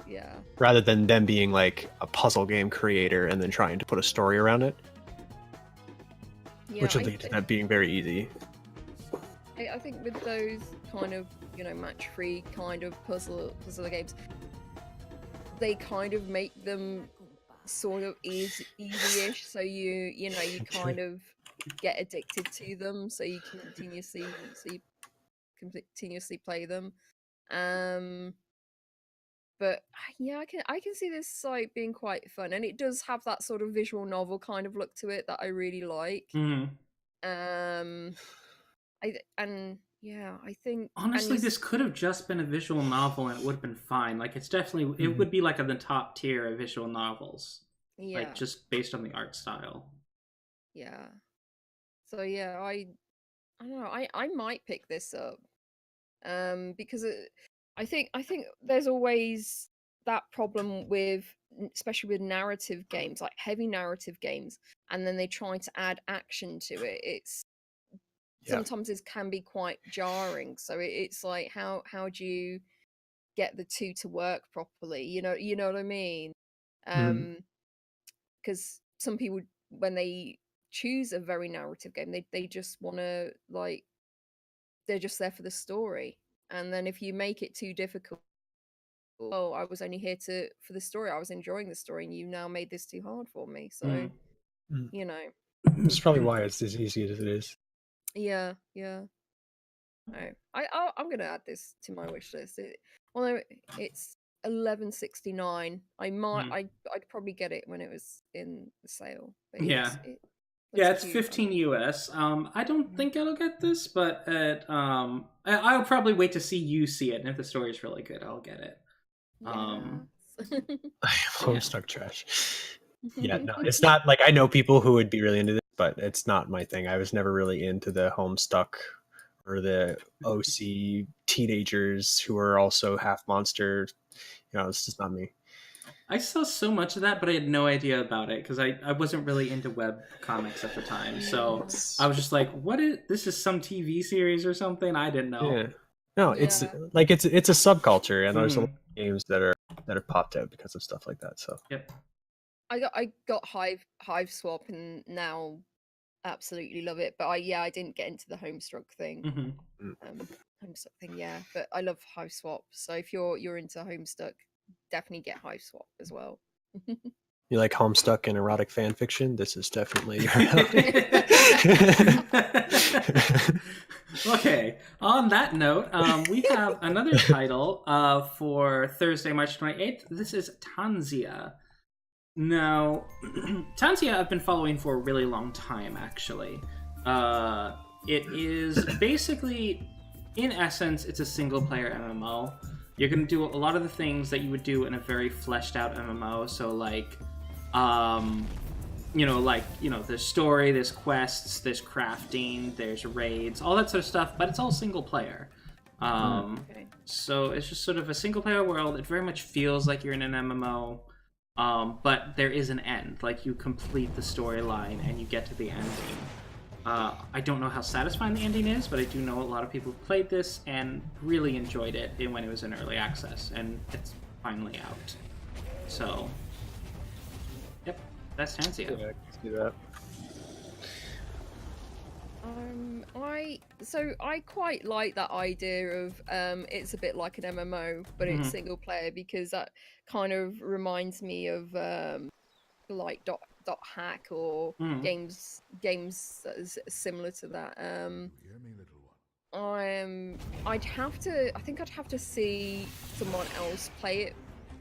Yeah. Rather than them being like a puzzle game creator and then trying to put a story around it, which would lead to that being very easy. I think with those kind of, match-free kind of puzzle games, they kind of make them sort of easy-ish, so you kind of get addicted to them, so you continuously play them. But yeah, I can see this site being quite fun, and it does have that sort of visual novel kind of look to it that I really like. I think honestly this could have just been a visual novel and it would have been fine. Like it's definitely it would be like in the top tier of visual novels. Yeah. Like just based on the art style. Yeah. So yeah, I don't know. I might pick this up. Because I think there's always that problem with, especially with narrative games, like heavy narrative games, and then they try to add action to it. It's sometimes it can be quite jarring. So it's like how do you get the two to work properly? You know what I mean? Because some people, when they choose a very narrative game, they just want to, like, they're just there for the story. And then if you make it too difficult, oh, I was only here for the story, I was enjoying the story, and you now made this too hard for me. So That's probably why it's as easy as it is. Yeah. I'm gonna add this to my wish list. Although it's $11.69, I'd probably get it when it was in the sale. But it's 15 US. I don't think I'll get this, but I'll probably wait to see you see it, and if the story is really good, I'll get it. Homestuck trash. Yeah, no, it's not like, I know people who would be really into this, but it's not my thing. I was never really into the Homestuck or the OC teenagers who are also half monster. It's just not me. I saw so much of that, but I had no idea about it because I wasn't really into web comics at the time. So I was just like, this is some TV series or something? I didn't know. Yeah. No, it's like it's a subculture, and there's a lot of games that have popped out because of stuff like that. So I got Hive Swap, and now absolutely love it. But I didn't get into the Homestuck thing. Homestuck thing, but I love Hive Swap. So if you're into Homestuck, definitely get Hive Swap as well. You like Homestuck and erotic fan fiction? This is definitely Okay, on that note, we have another title for Thursday, March 28th. This is Tanzia. Now, Tanzia I've been following for a really long time, actually. It is basically, in essence, it's a single-player MMO. You're going to do a lot of the things that you would do in a very fleshed-out MMO, so like, there's story, there's quests, there's crafting, there's raids, all that sort of stuff, but it's all single-player. So it's just sort of a single-player world. It very much feels like you're in an MMO. But there is an end. Like, you complete the storyline and you get to the ending. I don't know how satisfying the ending is, but I do know a lot of people who played this and really enjoyed it when it was in early access, and it's finally out. So, yep, that's Tanzia. Yeah, I can see that. I quite like that idea of it's a bit like an MMO, but it's single player, because that kind of reminds me of like dot hack or games that is similar to that. I'd have to see someone else play it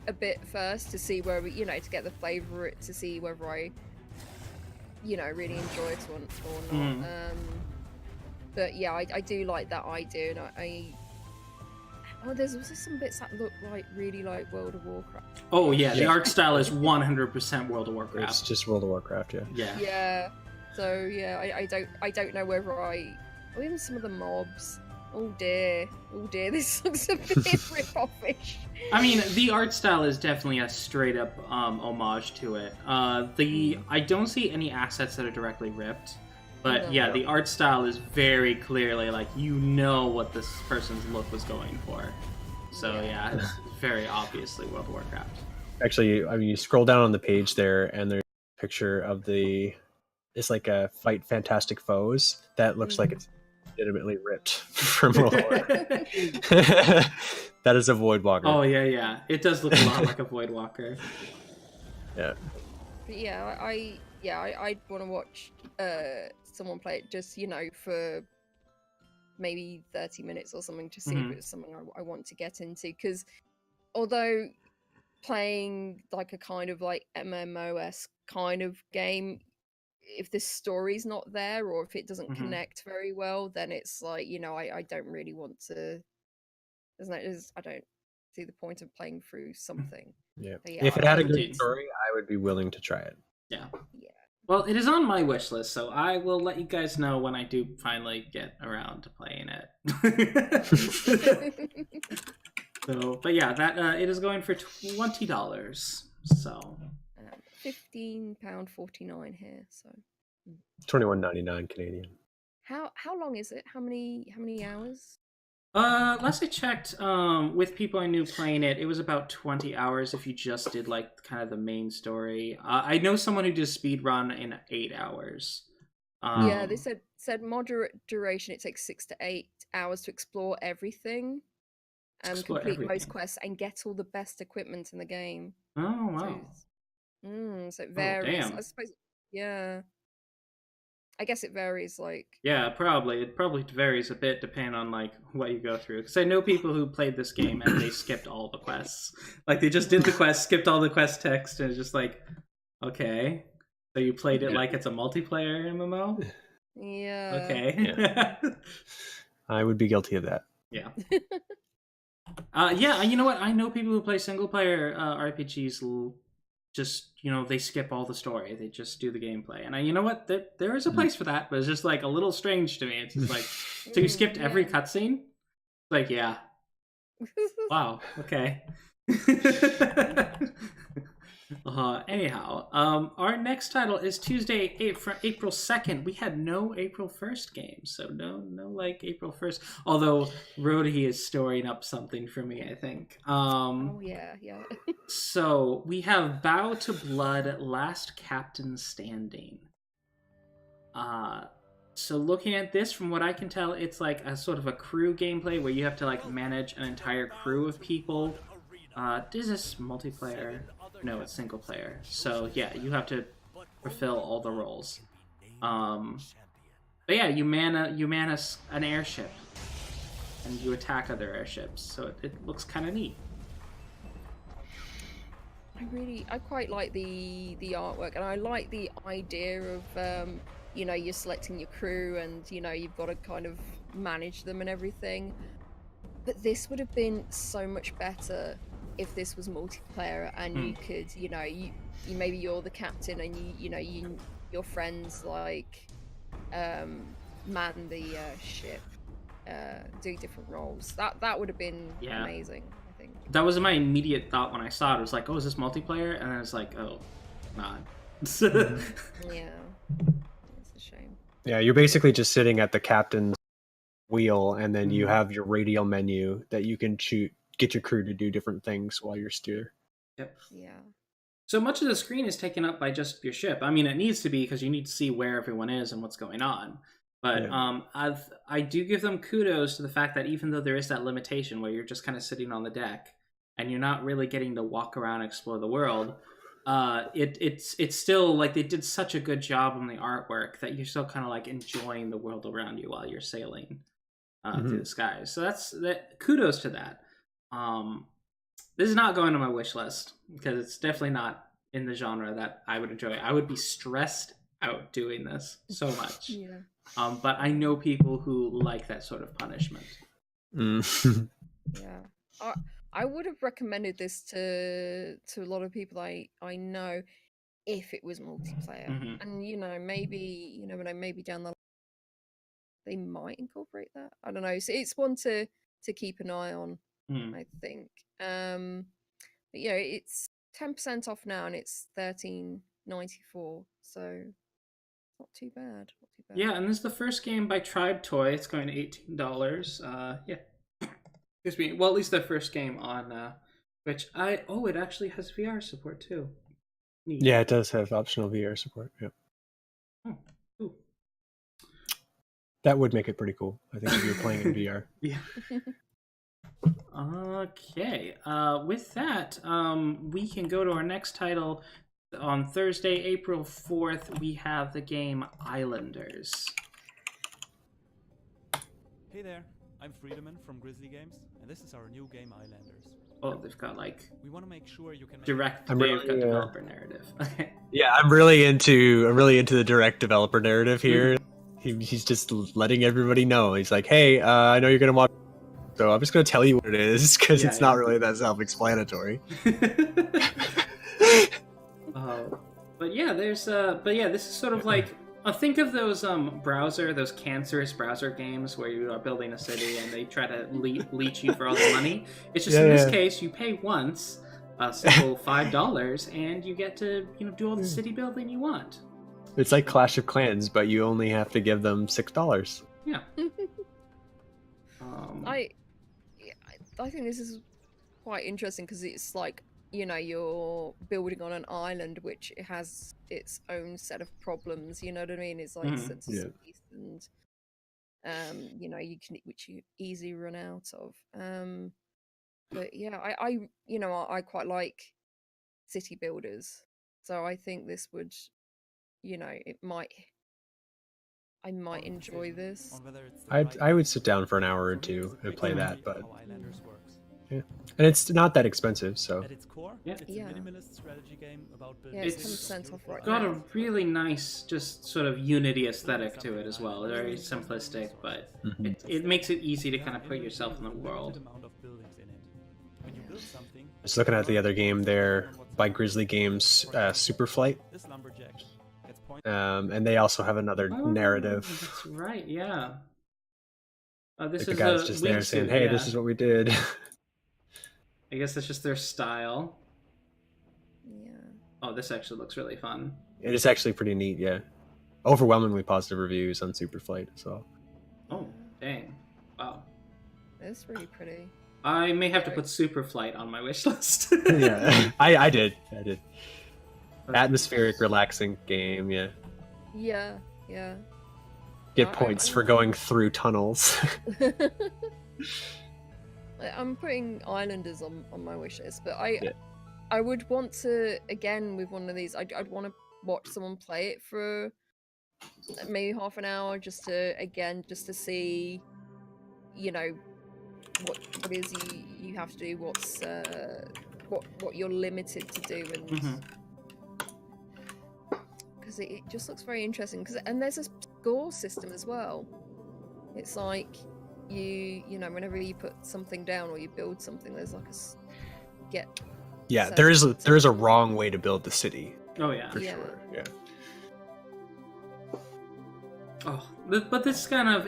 a bit first to see where to get the flavor of it, to see whether I really enjoy it or not. But yeah, I do like that idea, and there's also some bits that look really like World of Warcraft. Oh yeah, the art style is 100% World of Warcraft. It's just World of Warcraft, Yeah. So yeah, I don't know whether or even some of the mobs, Oh dear, this looks a bit rip-offish. I mean, the art style is definitely a straight-up homage to it. I don't see any assets that are directly ripped, but yeah, the art style is very clearly like what this person's look was going for. So yeah, it's very obviously World of Warcraft. Actually, I mean, you scroll down on the page there, and there's a picture of it's like a Fight Fantastic Foes that looks like it's legitimately ripped from World War. That is a Voidwalker. Oh yeah, it does look a lot like a Voidwalker. Yeah. But yeah, I'd want to watch someone play it just for maybe 30 minutes or something to see if it's something I want to get into. Because although playing like a kind of like MMOS kind of game, if the story's not there or if it doesn't connect very well, then it's like I don't really want to. I don't see the point of playing through something. Yeah. Yeah, If it had a good story, I would be willing to try it. Yeah. Well, it is on my wish list, so I will let you guys know when I do finally get around to playing it. But yeah, that it is going for $20. So £15.49 here. So $21.99 Canadian. How long is it? How many hours? Last I checked, with people I knew playing it, it was about 20 hours if you just did like kind of the main story. I know someone who did speed run in 8 hours. Yeah, they said moderate duration. It takes 6 to 8 hours to explore everything, complete most quests, and get all the best equipment in the game. Oh wow! So it varies. Oh, damn. I suppose. Yeah. I guess it varies, like... Yeah, probably. It probably varies a bit depending on, like, what you go through. Because I know people who played this game and they skipped all the quests. Like, they just did the quest, skipped all the quest text, and it's just like, okay. So you played it like it's a multiplayer MMO? Yeah. Okay. Yeah. I would be guilty of that. Yeah. Yeah, you know what? I know people who play single-player RPGs just, they skip all the story. They just do the gameplay. And you know what? There is a place for that, but it's just, like, a little strange to me. It's just like, so you skipped every cutscene? Like, yeah. Wow, okay. Anyhow, our next title is Tuesday, April 2nd. We had no April 1st games, so no like April 1st. Although Rhodey is storing up something for me, I think. Oh yeah. So we have Bow to Blood, Last Captain Standing. So looking at this, from what I can tell, it's like a sort of a crew gameplay where you have to like manage an entire crew of people. Is this multiplayer? No, it's single player. So yeah, you have to fulfill all the roles. But yeah, you man an airship, and you attack other airships. So it looks kind of neat. I quite like the artwork, and I like the idea of you're selecting your crew, and you've got to kind of manage them and everything. But this would have been so much better if this was multiplayer, and you could, you maybe you're the captain, and your friends like man the ship, do different roles. That would have been amazing. I think that was my immediate thought when I saw it. It was like, oh, is this multiplayer? And I was like, oh, not. Yeah, it's a shame. Yeah, you're basically just sitting at the captain's wheel, and then you have your radial menu that you can get your crew to do different things while you're steer. Yep. Yeah. So much of the screen is taken up by just your ship. I mean, it needs to be, because you need to see where everyone is and what's going on. But I do give them kudos to the fact that even though there is that limitation where you're just kind of sitting on the deck and you're not really getting to walk around and explore the world, it's still like they did such a good job on the artwork that you're still kind of like enjoying the world around you while you're sailing through the skies. So that kudos to that. This is not going on my wish list because it's definitely not in the genre that I would enjoy. I would be stressed out doing this so much. Yeah. But I know people who like that sort of punishment. Yeah. I would have recommended this to a lot of people I know if it was multiplayer. And maybe maybe down the they might incorporate that. I don't know. So it's one to keep an eye on, I think. But yeah, it's 10% off now, and it's $13.94. So not too bad. Not too bad. Yeah, and this is the first game by Tribe Toy. It's going to $18. Yeah. Excuse me. Well, at least the first game on which it actually has VR support too. Neat. Yeah, it does have optional VR support. Yeah. Oh, cool. That would make it pretty cool, I think, if you're playing in VR. Yeah. Okay. With that, we can go to our next title. On Thursday, April 4th, we have the game Islanders. Hey there, I'm Friedemann from Grizzly Games, and this is our new game Islanders. Oh, they've got like we want to make sure you can direct. They've got developer narrative. Okay. Yeah, I'm really into the direct developer narrative here. He's just letting everybody know. He's like, hey, I know you're gonna watch, so I'm just gonna tell you what it is because it's not really that self-explanatory. But yeah, this is sort of like think of those those cancerous browser games where you are building a city and they try to leech you for all the money. It's just in this case you pay once a simple $5 and you get to do all the city building you want. It's like Clash of Clans, but you only have to give them $6. Yeah. I think this is quite interesting because it's like, you're building on an island which has its own set of problems. You know what I mean? It's like sense of space and which you easily run out of. But yeah, I quite like city builders, so I think this would, I might enjoy this. I would sit down for an hour or two and play that, but yeah, and it's not that expensive, so. At its core, it's a minimalist strategy game about building. Yeah, it's 10% off right got now. a really nice, just sort of Unity aesthetic to it as well. Very simplistic, but it makes it easy to kind of put yourself in the world. Just looking at the other game there by Grizzly Games, Superflight. And they also have another narrative. That's right, yeah. This like the is guy's just there saying, hey, this is what we did. I guess that's just their style. Yeah. Oh, this actually looks really fun. It is actually pretty neat, yeah. Overwhelmingly positive reviews on Superflight, so. Oh, dang. Wow. It's really pretty. I may have to put Superflight on my wish list. Yeah, I did. Atmospheric, relaxing game, yeah. Yeah. Get points for going through tunnels. I'm putting Islanders on my wish list, but I would want to, again, with one of these, I'd want to watch someone play it for maybe half an hour just to see, what it is you have to do, what you're limited to do, and because it just looks very interesting. And there's a score system as well. It's like whenever you put something down or you build something, there's like there is a wrong way to build the city. Oh yeah, for sure. Yeah. Oh, but this kind of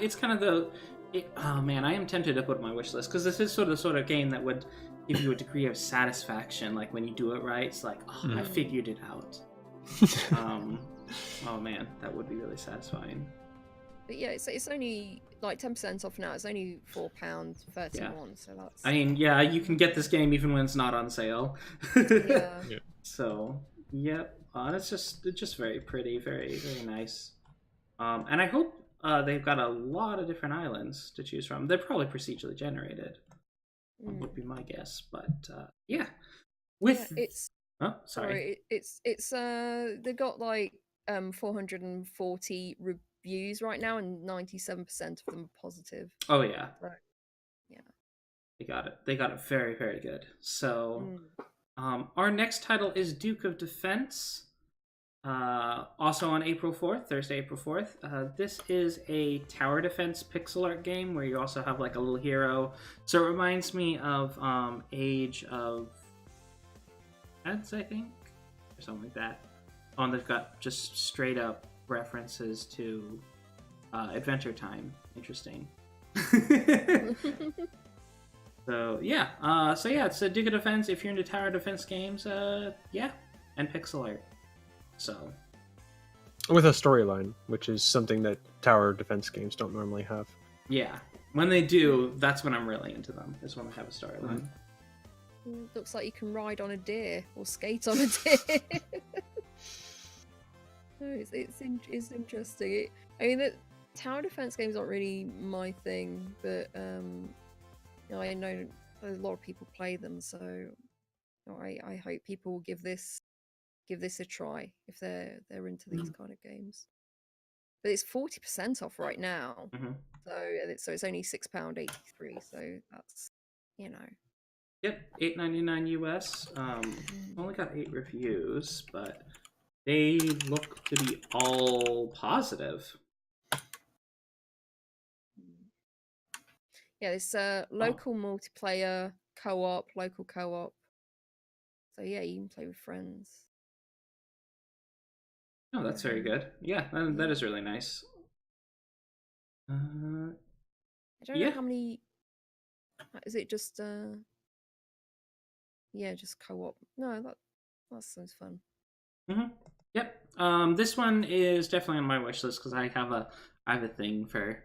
oh man, I am tempted to put it on my wish list because this is sort of game that would give you a degree of satisfaction. Like when you do it right, it's like, oh, I figured it out. Oh man, that would be really satisfying. But yeah, it's only like 10% off now. It's only £4.31. Yeah. So that's. I mean, yeah, you can get this game even when it's not on sale. Yeah. So, yep, it's just very pretty, very very nice. And I hope they've got a lot of different islands to choose from. They're probably procedurally generated. Would be my guess, but yeah. It's. Oh, sorry. It's they've got like 440 reviews right now, and 97% of them are positive. Oh yeah. Right. Yeah. They got it very very good. So, our next title is Duke of Defense. Also on April 4th, Thursday, April 4th. This is a tower defense pixel art game where you also have like a little hero. So it reminds me of Age of Heads, I think, or something like that. They've got just straight up references to Adventure Time. Interesting. So yeah, it's a Duke of Defense. If you're into tower defense games, and pixel art. So with a storyline, which is something that tower defense games don't normally have. Yeah, when they do, that's when I'm really into them. Is when they have a storyline. Looks like you can ride on a deer or skate on a deer. It's interesting. I mean, the tower defense games aren't really my thing, but I know a lot of people play them, so I hope people will give this a try if they're into these kind of games. But it's 40% off right now, so it's only £6.83. So that's Yep, $8.99 US. Only got 8 reviews, but they look to be all positive. Yeah, it's local multiplayer, local co-op. So yeah, you can play with friends. Oh, that's very good. Yeah, that is really nice. I don't know how many. Is it just just co-op? No, that sounds fun. Yep. This one is definitely on my wish list because I have a thing for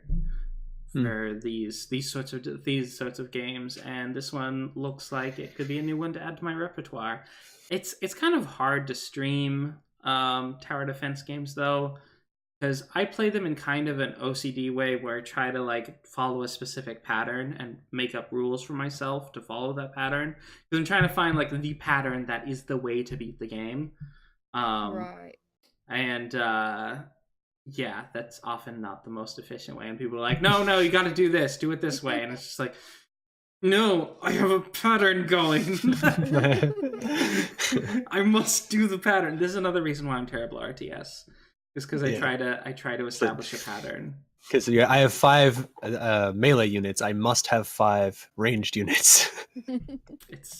these sorts of games, and this one looks like it could be a new one to add to my repertoire. It's kind of hard to stream tower defense games though, because I play them in kind of an OCD way where I try to like follow a specific pattern and make up rules for myself to follow that pattern, because I'm trying to find like the pattern that is the way to beat the game. Right. And yeah, that's often not the most efficient way, and people are like, no, you got to do this, do it this way, and it's just like, no, I have a pattern going. I must do the pattern. This is another reason why I'm terrible at RTS, is because I try to establish a pattern. Because I have 5 melee units, I must have 5 ranged units.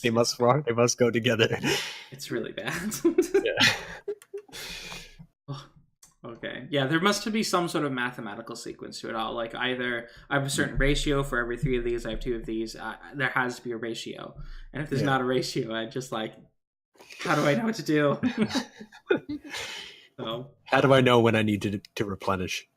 They must go together. It's really bad. Yeah. Okay. Yeah, there must be some sort of mathematical sequence to it all. Like either I have a certain ratio for every 3 of these, I have 2 of these. There has to be a ratio. And if there's not a ratio, I just like, how do I know what to do? So how do I know when I need to replenish?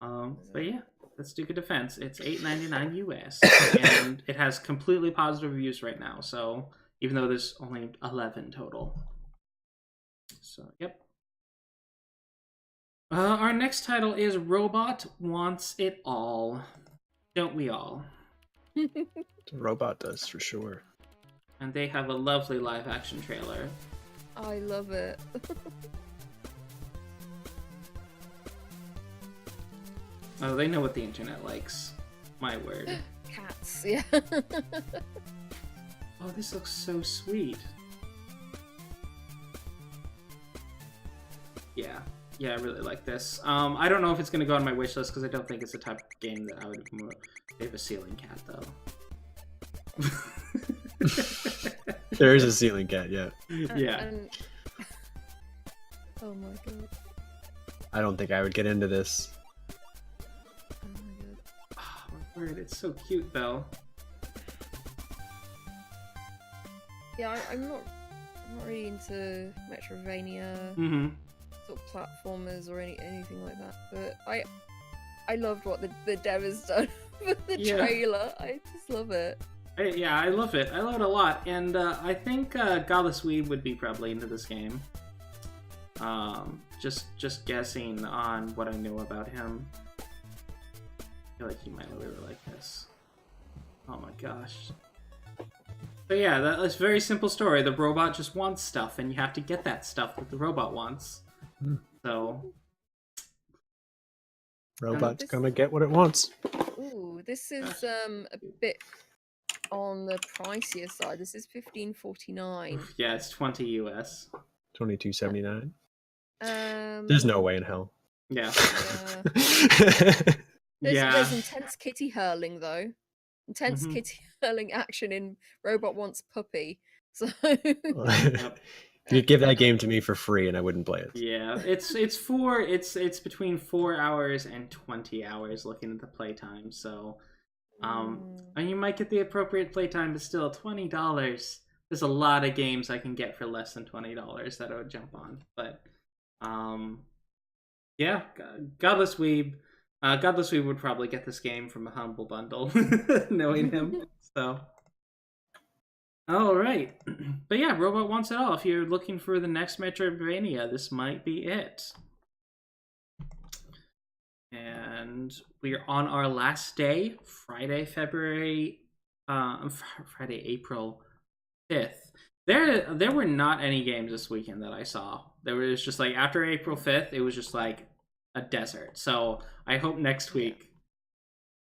But yeah, let's do a defense. It's $8.99 US, and it has completely positive reviews right now. So even though there's only 11 total. So yep. Our next title is Robot Wants It All. Don't we all? The robot does, for sure. And they have a lovely live-action trailer. I love it. Oh, they know what the internet likes. My word. Cats, yeah. Oh, this looks so sweet. Yeah, I really like this. I don't know if it's going to go on my wish list because I don't think it's the type of game that I would promote. They have a ceiling cat, though. There is a ceiling cat, yeah. Yeah. Oh my god. I don't think I would get into this. Oh my god. Oh, my word, it's so cute, though. Yeah, I'm not really into Metroidvania. Sort of platformers or anything like that, but I loved what the dev has done for the trailer. I just love it. I love it. I love it a lot, and I think Godless Weeb would be probably into this game. Just guessing on what I know about him, I feel like he might really like this. Oh my gosh. But yeah, that's a very simple story. The robot just wants stuff, and you have to get that stuff that the robot wants. So robot's gonna get what it wants. Ooh, this is a bit on the pricier side. This is $15.49. Yeah, it's 20 US. $22.79. There's no way in hell. Yeah. There's intense kitty hurling though. Intense kitty hurling action in Robot Wants Puppy. So Yep. You'd give that game to me for free, and I wouldn't play it. Yeah, it's between 4 hours and 20 hours looking at the playtime. So, and you might get the appropriate playtime, but still $20. There's a lot of games I can get for less than $20 that I would jump on. But, yeah, Godless Weeb. Godless Weeb would probably get this game from a Humble Bundle, knowing him. So. All right, but yeah, Robot Wants It All. If you're looking for the next Metroidvania, this might be it. And we're on our last day, Friday, April 5th. There were not any games this weekend that I saw. There was just like after April 5th, it was just like a desert. So I hope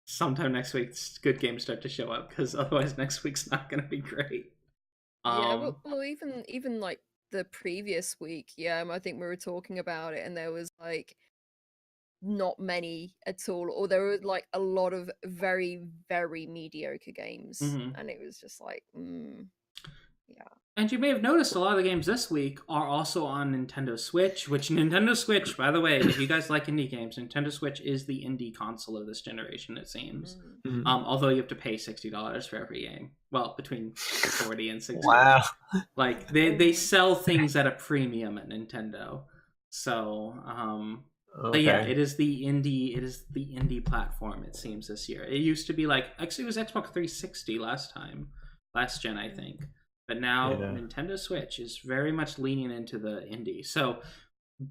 sometime next week, good games start to show up, because otherwise next week's not going to be great. Yeah, well, even like the previous week, I think we were talking about it, and there was like not many at all, or there were like a lot of very, very mediocre games, and it was just like, yeah. And you may have noticed a lot of the games this week are also on Nintendo Switch, which Nintendo Switch, by the way, if you guys like indie games, Nintendo Switch is the indie console of this generation, it seems. Although you have to pay $60 for every game. Well, between 40 and 60. Wow. Like, they sell things at a premium at Nintendo. So, but yeah, it is the indie platform, it seems, this year. It used to be like, actually it was Xbox 360 last gen, I think. But now Nintendo Switch is very much leaning into the indie. So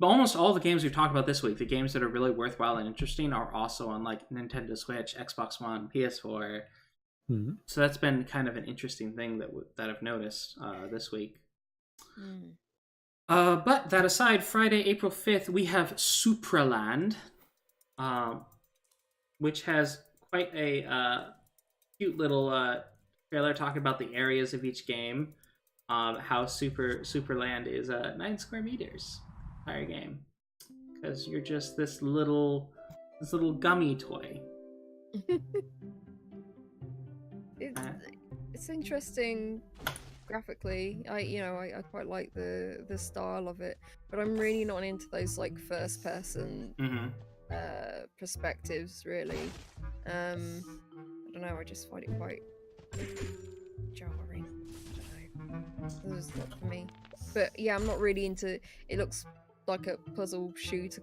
almost all the games we've talked about this week, the games that are really worthwhile and interesting, are also on like Nintendo Switch, Xbox One, PS4. So that's been kind of an interesting thing that I've noticed this week. But that aside, Friday, April 5th, we have Supraland, which has quite a cute little trailer talking about the areas of each game. How Supraland is 9 square meters entire game, because you're just this little gummy toy. It's interesting graphically. I quite like the style of it, but I'm really not into those like first person perspectives, really. I don't know, I just find it quite jarring. I don't know. It's not for me. But yeah, I'm not really into. It looks like a puzzle shooter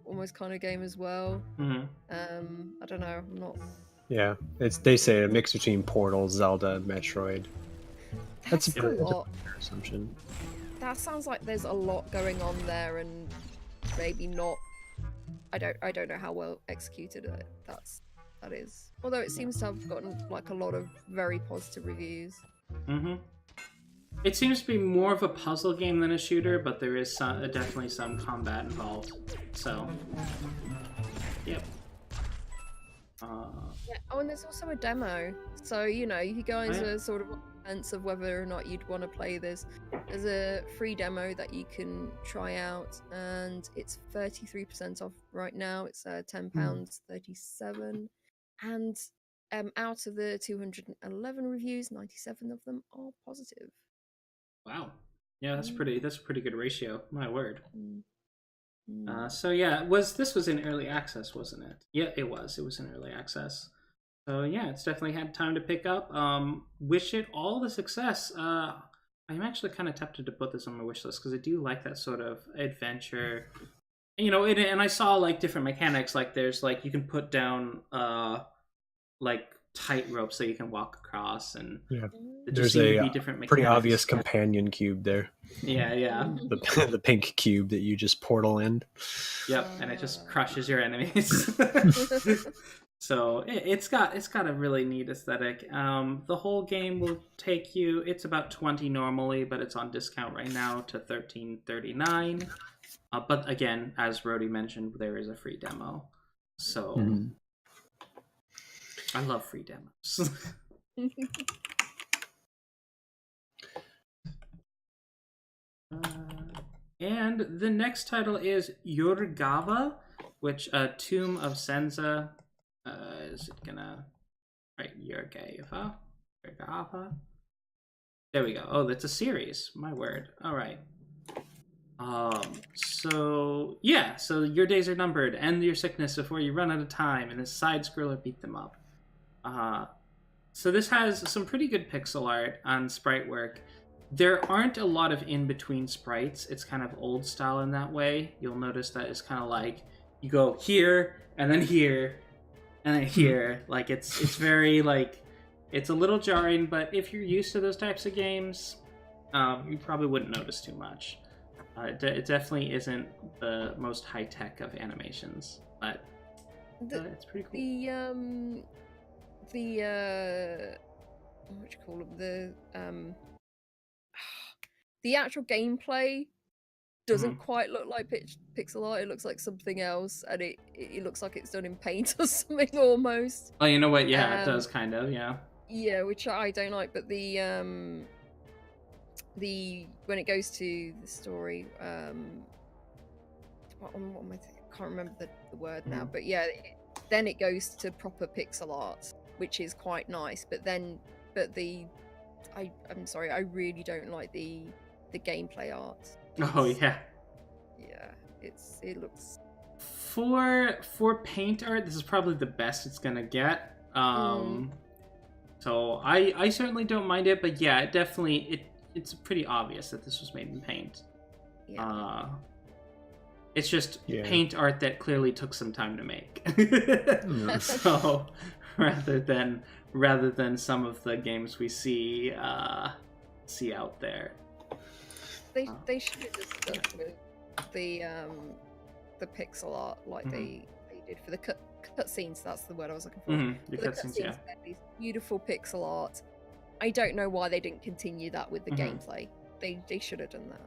almost kind of game as well. I don't know. I'm not. Yeah, they say a mix between Portal, Zelda, Metroid. That's a fair assumption. That sounds like there's a lot going on there, and maybe not. I don't know how well executed that is. Although it seems to have gotten like a lot of very positive reviews. It seems to be more of a puzzle game than a shooter, but there is definitely some combat involved. So, yep. Yeah. Oh, and there's also a demo. So, you guys are sort of on the fence of whether or not you'd want to play this. There's a free demo that you can try out, and it's 33% off right now. It's £10.37. And out of the 211 reviews, 97 of them are positive. Wow. Yeah, that's a pretty good ratio. My word. So yeah, this was in early access, wasn't it? Yeah, it was. It was in early access. So yeah, it's definitely had time to pick up. Wish it all the success. I'm actually kind of tempted to put this on my wish list, because I do like that sort of adventure. And I saw like different mechanics. Like there's like you can put down like tight ropes that you can walk across, and there's a pretty obvious companion cube there. Yeah. The pink cube that you just portal in. Yep, and it just crushes your enemies. So it's got a really neat aesthetic. The whole game will take you. It's about $20 normally, but it's on discount right now to $13.39. But again, as Rody mentioned, there is a free demo. So I love free demos. And the next title is EURGAVA, which Tomb of Senza. Is it gonna write EURGAVA? There we go. Oh, that's a series. My word. All right. So yeah, so your days are numbered. End your sickness before you run out of time, and this side scroller beat them up. So this has some pretty good pixel art on sprite work. There aren't a lot of in-between sprites. It's kind of old style in that way. You'll notice that it's kind of like you go here and then here and then here. Like it's very like it's a little jarring, but if you're used to those types of games, you probably wouldn't notice too much. It definitely isn't the most high-tech of animations, but it's pretty cool. What you call it? The actual gameplay doesn't quite look like pixel art. It looks like something else, and it looks like it's done in paint or something almost. Oh, you know what? Yeah, it does kind of. Yeah. Yeah, which I don't like. But when it goes to the story, what am I I can't remember the word now. But yeah, then it goes to proper pixel art, which is quite nice. I'm sorry, I really don't like the gameplay art. Oh yeah. Yeah, it looks for paint art, this is probably the best it's gonna get. So I certainly don't mind it, but yeah, it definitely it's pretty obvious that this was made in paint. Yeah. It's just paint art that clearly took some time to make. So rather than some of the games we see out there. They should have just stuck with the pixel art like they did for the cutscenes. That's the word I was looking for. The cutscenes, yeah. These beautiful pixel art. I don't know why they didn't continue that with the gameplay. They should have done that.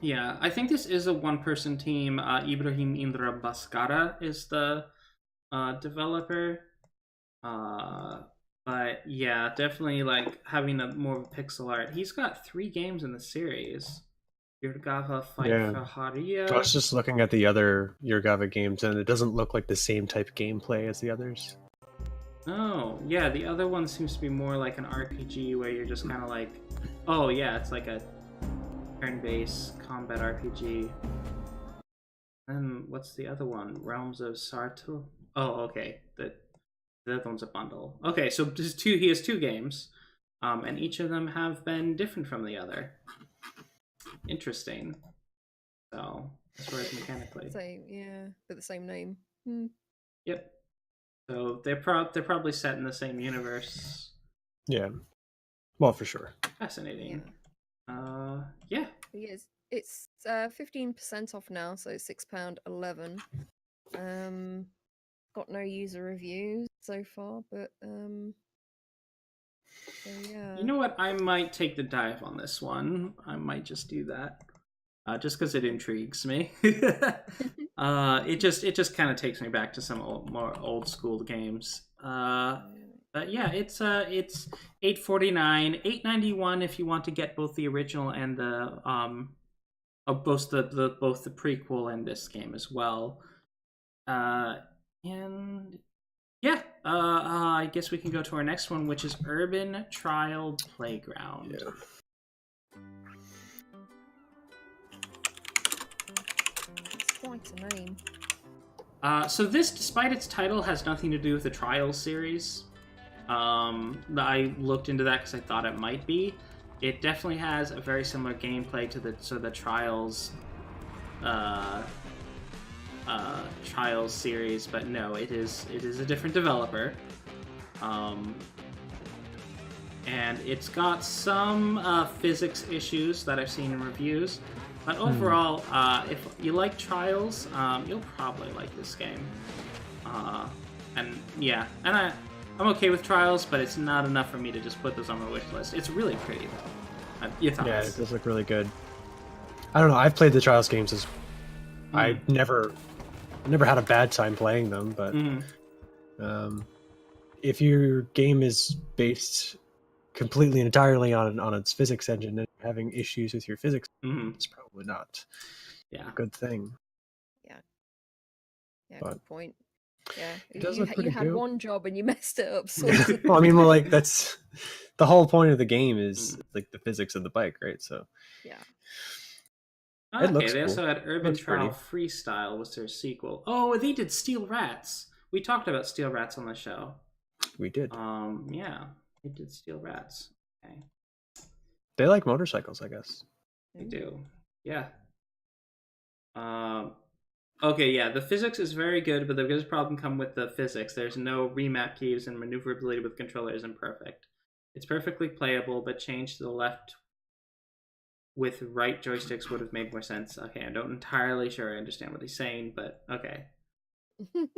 Yeah, I think this is a one-person team. Ibrahim Indra Baskara is the developer. But yeah, definitely like having more of a pixel art. He's got 3 games in the series. EURGAVA, Fight for Haria. I was just looking at the other EURGAVA games, and it doesn't look like the same type of gameplay as the others. Oh, yeah, the other one seems to be more like an RPG where you're just kind of like... Oh, yeah, it's like a turn-based combat RPG. And what's the other one? Realms of Sartu? Oh, okay. The other one's a bundle. Okay, so he has 2 games, and each of them have been different from the other. Interesting. So that's where it's mechanically. Same, yeah, with the same name. Yep. So they're probably set in the same universe. Yeah. Well, for sure. Fascinating. Yeah. Yeah. It's 15% off now, so £6.11. Got no user reviews so far, but so yeah. You know what? I might take the dive on this one. I might just do that, just because it intrigues me. It just kind of takes me back to some more old school games. But yeah, it's $8.49, $8.91 if you want to get both the original and the both the prequel and this game as well. And yeah, I guess we can go to our next one, which is Urban Trial Playground. Yeah. It's quite a name. So this, despite its title, has nothing to do with the Trials series. I looked into that because I thought it might be. It definitely has a very similar gameplay to the Trials Trials series, but no, it is a different developer, and it's got some physics issues that I've seen in reviews, but overall, if you like Trials, you'll probably like this game. And yeah, and I'm okay with Trials, but it's not enough for me to just put this on my wish list. It's really pretty though. Your thoughts? Yeah, it does look really good. I don't know. I've played the Trials games as I never had a bad time playing them, but if your game is based completely and entirely on its physics engine and having issues with your physics, it's probably not a good thing. Yeah, good point. Yeah, It does look pretty you had good. one job and you messed it up. Well, I mean, well, like that's the whole point of the game is like the physics of the bike, right? So yeah. it looks They cool. also had Urban Looks Trial pretty. Freestyle was their sequel. Oh, they did Steel Rats. We talked about Steel Rats on the show. We did. Yeah, they did Steel Rats. Okay. They like motorcycles, I guess. They do. Yeah. Okay, yeah, the physics is very good, but the biggest problem come with the physics. There's no remap keys, and maneuverability with controller isn't perfect. It's perfectly playable, but change to the left with right joysticks would have made more sense. Okay, I'm not entirely sure I understand what he's saying, but okay.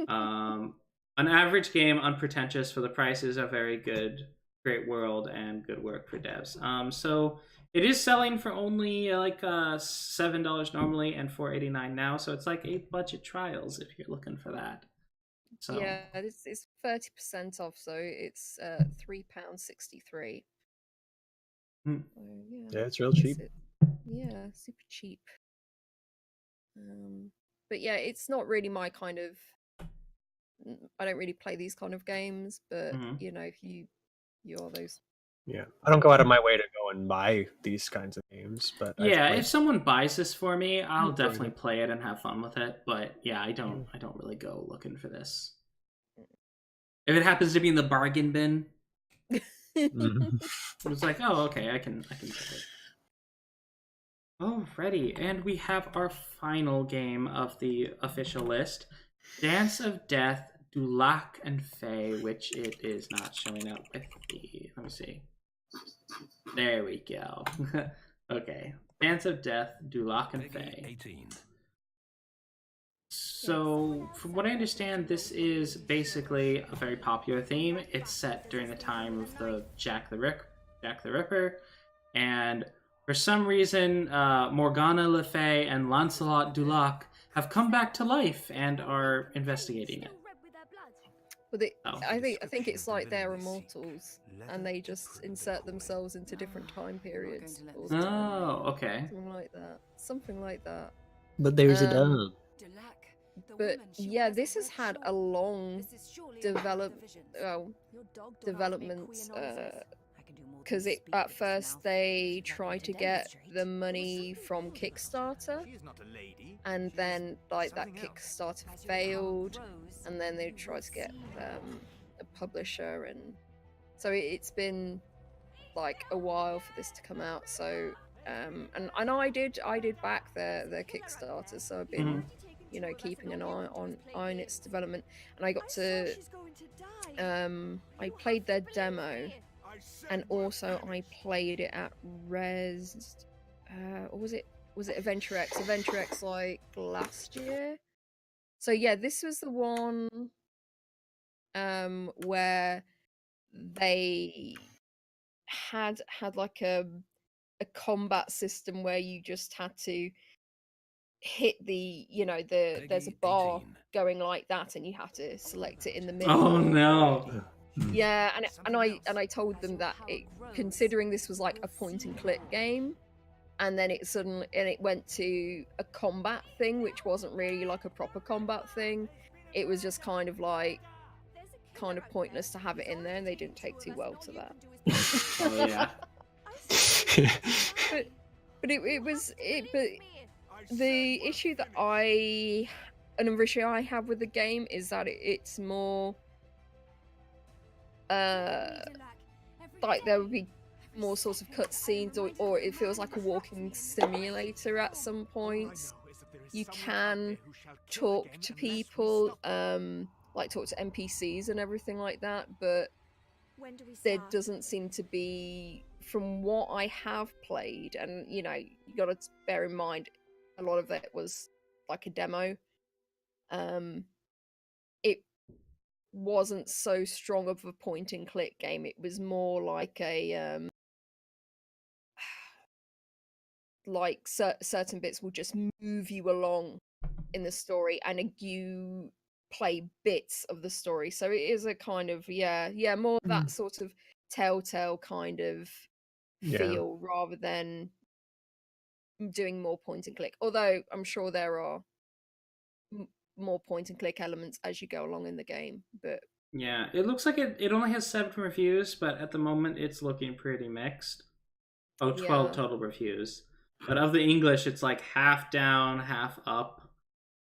An average game, unpretentious for the prices, are very good, great world, and good work for devs. So it is selling for only like $7 normally and $4.89 now. So it's like 8 budget trials if you're looking for that. So yeah, it's 30% off, so it's £3.63. Yeah, it's real cheap. Yeah, super cheap. But yeah, it's not really my kind of. I don't really play these kind of games, but you know, if you're those. Yeah, I don't go out of my way to go and buy these kinds of games, but yeah, if someone buys this for me, I'll definitely play it and have fun with it. But yeah, I don't really go looking for this. If it happens to be in the bargain bin, it's like, oh, okay, I can get it. Alrighty, and we have our final game of the official list, Dance of Death, du Lac and Fey, which it is not showing up with the. Let me see. There we go. Okay, Dance of Death, du Lac and Fey. 18. So, from what I understand, this is basically a very popular theme. It's set during the time of the Jack the Ripper, and for some reason, Morgana Le Fay and Lancelot du Lac have come back to life and are investigating it. Well, I think it's like they're immortals, and they just insert themselves into different time periods. Oh, okay. Something like that. But there's a dub. But yeah, this has had a long development. Because at first they tried to get the money from Kickstarter, and then like that Kickstarter failed, and then they tried to get a publisher, and so it's been like a while for this to come out. So and I did back their Kickstarter, so I've been keeping an eye on its development, and I got to I played their demo. And also, I played it at Res. Or was it Adventure X? Adventure X like last year. So yeah, this was the one where they had like a combat system where you just had to hit there's a bar going like that, and you have to select it in the middle. Oh no. Yeah, and I told them that considering this was like a point and click game, and then it went to a combat thing, which wasn't really like a proper combat thing. It was just kind of pointless to have it in there, and they didn't take too well to that. Oh yeah. but the issue that I have with the game is that it's more like there would be more sorts of cutscenes, or it feels like a walking simulator at some points. You can talk to people, like talk to NPCs and everything like that, but there doesn't seem to be, from what I have played, and you gotta bear in mind a lot of it was like a demo. It wasn't so strong of a point and click game. It was more like a like certain bits will just move you along in the story, and you play bits of the story, so it is a kind of more that sort of Telltale kind of feel, rather than doing more point and click, although I'm sure there are more point and click elements as you go along in the game. But yeah, it looks like it only has 7 reviews, but at the moment it's looking pretty mixed. 12 total reviews. But of the English, it's like half down, half up.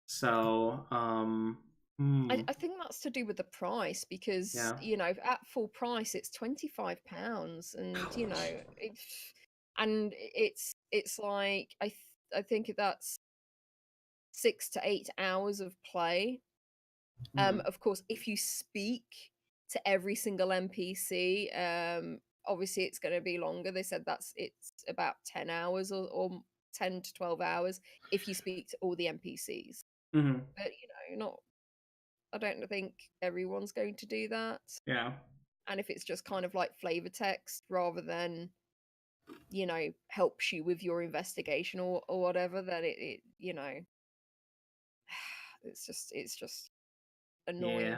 So, I think that's to do with the price, because at full price it's £25, and it's like I think that's 6 to 8 hours of play. Of course, if you speak to every single NPC, obviously it's going to be longer. They said it's about 10 hours or 10 to 12 hours if you speak to all the NPCs. But I don't think everyone's going to do that. Yeah. And if it's just kind of like flavor text rather than helps you with your investigation or whatever, then it it's just annoying. Yeah.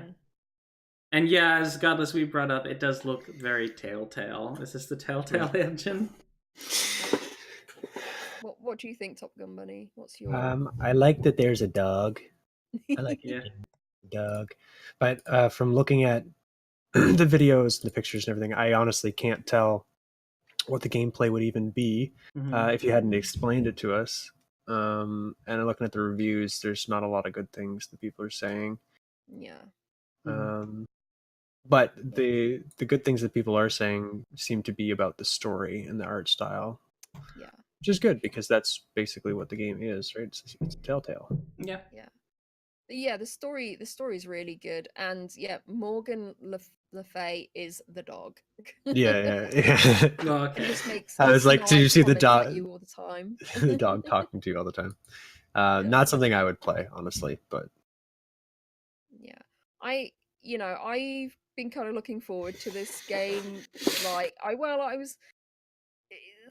And yeah, as Godless we brought up, it does look very Telltale. Is this the Telltale engine? What do you think, Topgunbunny? What's your I like that there's a dog. I like dog. But from looking at the videos, the pictures and everything, I honestly can't tell what the gameplay would even be if you hadn't explained it to us. And looking at the reviews, there's not a lot of good things that people are saying. Yeah. But the good things that people are saying seem to be about the story and the art style. Yeah. Which is good, because that's basically what the game is, right? It's a Telltale. Yeah. Yeah. Yeah, the story is really good, and Morgan Le Fey is the dog. Yeah. Oh, okay. It just makes I was like, do you see the dog? At you all the time. The dog talking to you all the time. Not something I would play, honestly, but yeah, I've been kind of looking forward to this game. Like, I was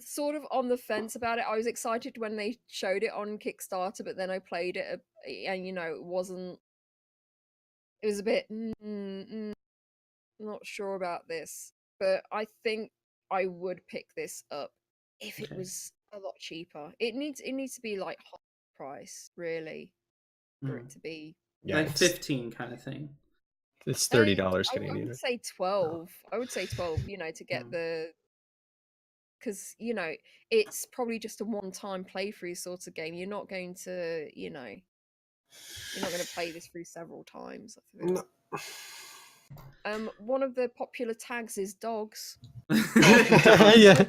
sort of on the fence about it. I was excited when they showed it on Kickstarter, but then I played it, and it wasn't. It was a bit not sure about this, but I think I would pick this up if it was a lot cheaper. It needs to be like half price, really, for it to be like 15 kind of thing. It's $30 Canadian. I would say 12. I would say 12. To get because it's probably just a one-time playthrough sort of game. You're not going to you're not going to play this through several times. I feel. No. One of the popular tags is dogs. Yeah,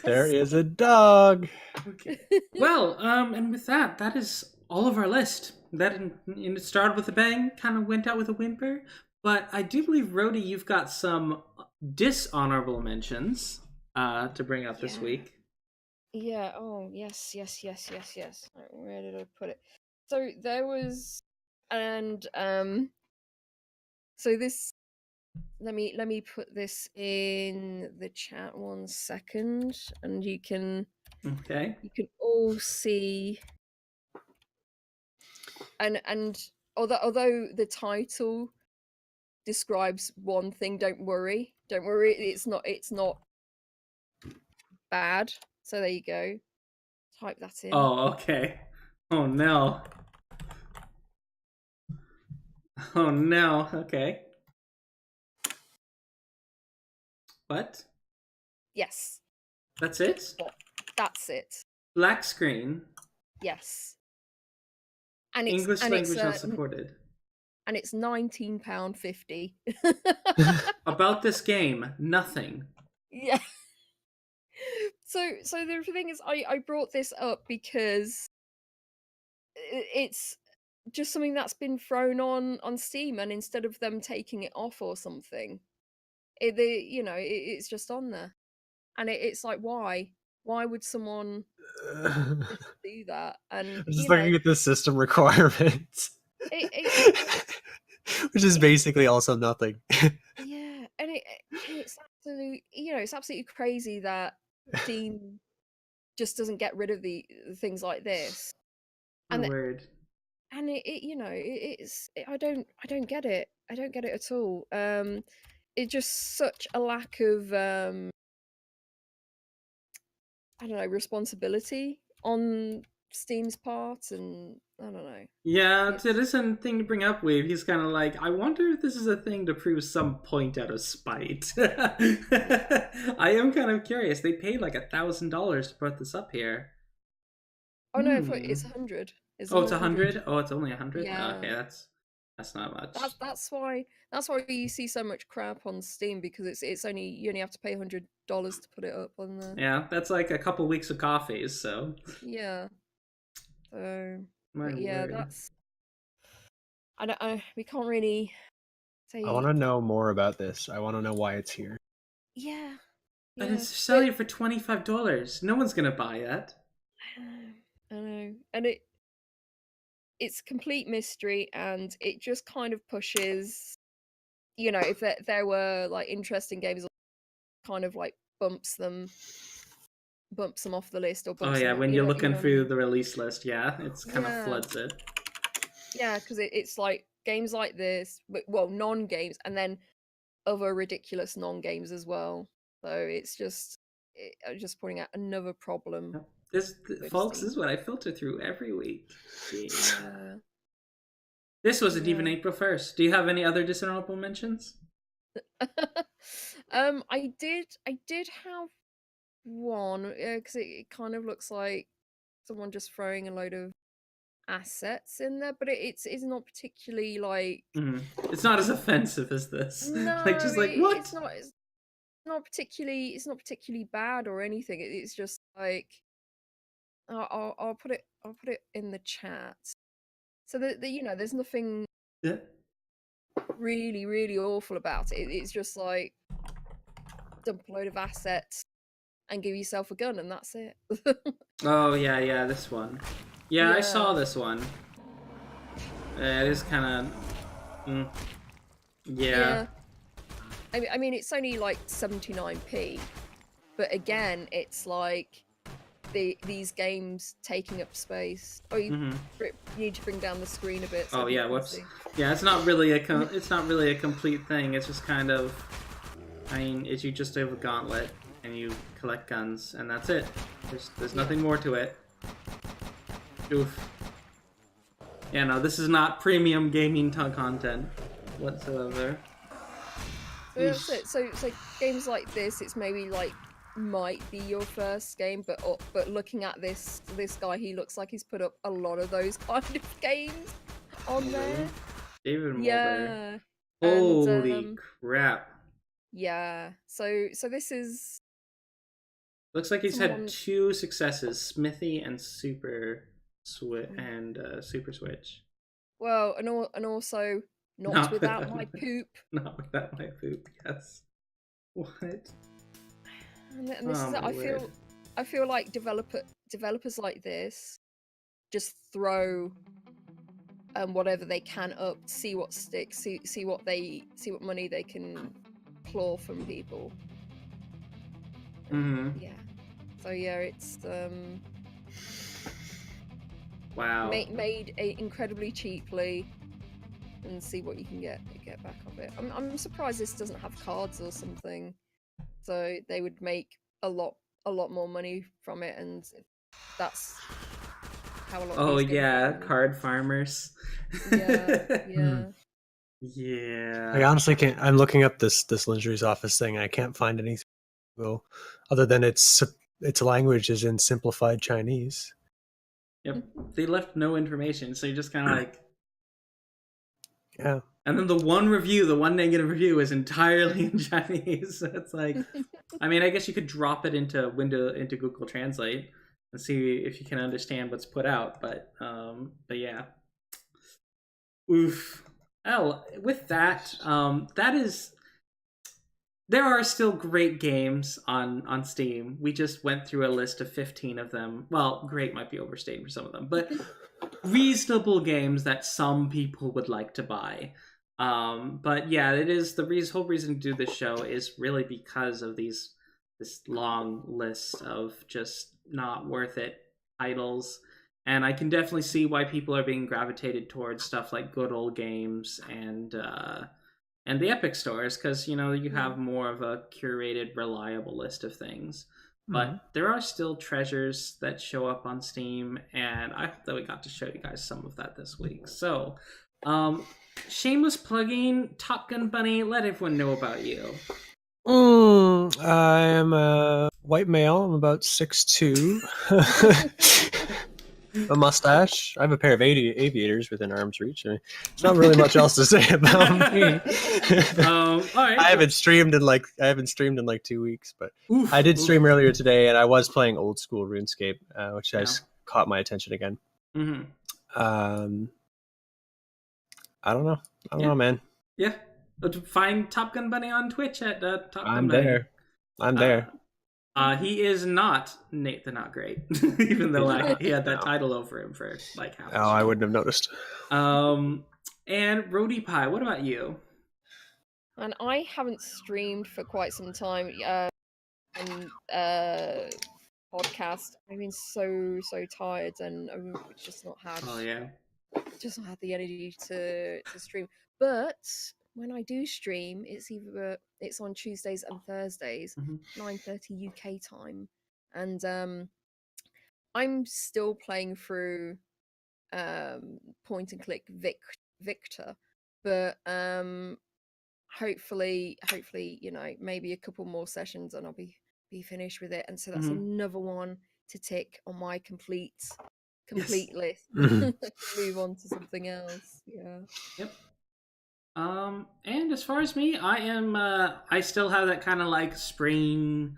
there is a dog. Okay. Well, and with that is all of our list. That it started with a bang, kind of went out with a whimper. But I do believe, Rhodey, you've got some dishonorable mentions to bring up this week. Yeah. Oh, yes. Where did I put it? So there was, and so this. Let me put this in the chat 1 second, and you can all see. And although the title describes one thing, don't worry, it's not bad. So there you go. Type that in. Oh, okay. Oh no. Oh no. Okay. What? Yes. That's it? That's it. Black screen. Yes. And it's English language not supported. And it's £19.50. About this game, nothing. Yeah. So the thing is, I brought this up because it's just something that's been thrown on Steam, and instead of them taking it off or something, it's just on there, and it's like, why would someone do that? And I'm just looking at the system requirements, which is basically also nothing. Yeah, and it's absolutely it's absolutely crazy that Steam just doesn't get rid of the things like this. And weird. And I don't get it. I don't get it at all. It's just such a lack of I don't know, responsibility on Steam's part, and I don't know. Yeah, it is a thing to bring up with. He's kind of like, I wonder if this is a thing to prove some point out of spite. I am kind of curious. They paid like $1,000 to put this up here. Oh no, it's 100. It's 100. Oh, it's only 100. Yeah. Okay, that's not much. That's why you see so much crap on Steam, because you only have to pay $100 to put it up on there. Yeah, that's like a couple weeks of coffees. So yeah. So yeah, that's. We can't really say. I want to know more about this. I want to know why it's here. Yeah. And it's selling it for $25. No one's gonna buy that. I know, and it's complete mystery, and it just kind of pushes. If there were like interesting games, kind of like bumps them off the list, or bumps them, when you're looking through the release list, it's kind of floods it. Yeah, because it's like games like this, well, non-games, and then other ridiculous non-games as well. So it's just pointing out another problem. This, folks, is what I filter through every week. Yeah. This wasn't even April 1st. Do you have any other dishonorable mentions? I did have one, because it kind of looks like someone just throwing a load of assets in there, but it's not particularly like. It's not as offensive as this. No, like just like what? It's not particularly bad or anything. It's just like. I'll put it in the chat. So there's nothing really, really awful about it. It's just like dump a load of assets and give yourself a gun, and that's it. Oh yeah, this one. Yeah, I saw this one. It is kind of. Yeah. I mean, it's only like 79p, but again, it's like. These games taking up space. Oh, you need to bring down the screen a bit. So whoops. Yeah, it's not really a complete thing. It's just kind of, it's you just have a gauntlet and you collect guns and that's it. There's nothing more to it. Oof. Yeah, no, this is not premium gaming content whatsoever. So that's it. So games like this, it's maybe like. Might be your first game, but looking at this guy, he looks like he's put up a lot of those kind of games on there. David Mulder. Yeah. Holy crap. Yeah. So this is. Looks like he's had 2 successes: Smithy and Super Switch. Well, and also not without my poop. Not without my poop. Yes. What? And this is it. I feel like developers like this just throw whatever they can up, see what sticks, see what money they can claw from people. Yeah. So yeah, it's wow. Made incredibly cheaply, and see what you can get back of it. I'm surprised this doesn't have cards or something. So they would make a lot more money from it, and that's how a lot. Oh yeah, card farmers. Yeah. Yeah. I honestly can't. I'm looking up this Lingeries Office thing, and I can't find anything other than its language is in simplified Chinese. Yep, they left no information, so you're just kind of like. Yeah. And then the one negative review is entirely in Chinese. So it's like, I mean, I guess you could drop it into Google Translate and see if you can understand what's put out. But yeah. Oof. Well, with that, there are still great games on Steam. We just went through a list of 15 of them. Well, great might be overstating for some of them, but reasonable games that some people would like to buy. But yeah, it is the whole reason to do this show is really because of this long list of just not worth it titles. And I can definitely see why people are being gravitated towards stuff like Good Old Games and the Epic stores, because you have more of a curated, reliable list of things. But there are still treasures that show up on Steam, and I hope that we got to show you guys some of that this week. So, shameless plugging, Topgunbunny, let everyone know about you. I am a white male. I'm about 6'2". A mustache. I have a pair of aviators within arm's reach. There's not really much else to say about me. All right. I haven't streamed in like 2 weeks, but I did stream earlier today, and I was playing old school RuneScape, which has caught my attention again. Mm-hmm. I don't know, man. Yeah. Find Topgunbunny on Twitch at Topgunbunny. I'm there. He is not Nate the Not Great, even though he had that title over him for like half. Oh, I wouldn't have noticed. And Roadie Pie, what about you? And I haven't streamed for quite some time. And podcast. I've been so tired, and I've just not had. Oh yeah. Just not had the energy to stream. But when I do stream, it's on Tuesdays and Thursdays, 9:30 UK time, and I'm still playing through point and click Victor, but hopefully maybe a couple more sessions and I'll be finished with it, and so that's another one to tick on my complete list. Move on to something else. Yeah. Yep. And as far as me, I am I still have that kind of like spring,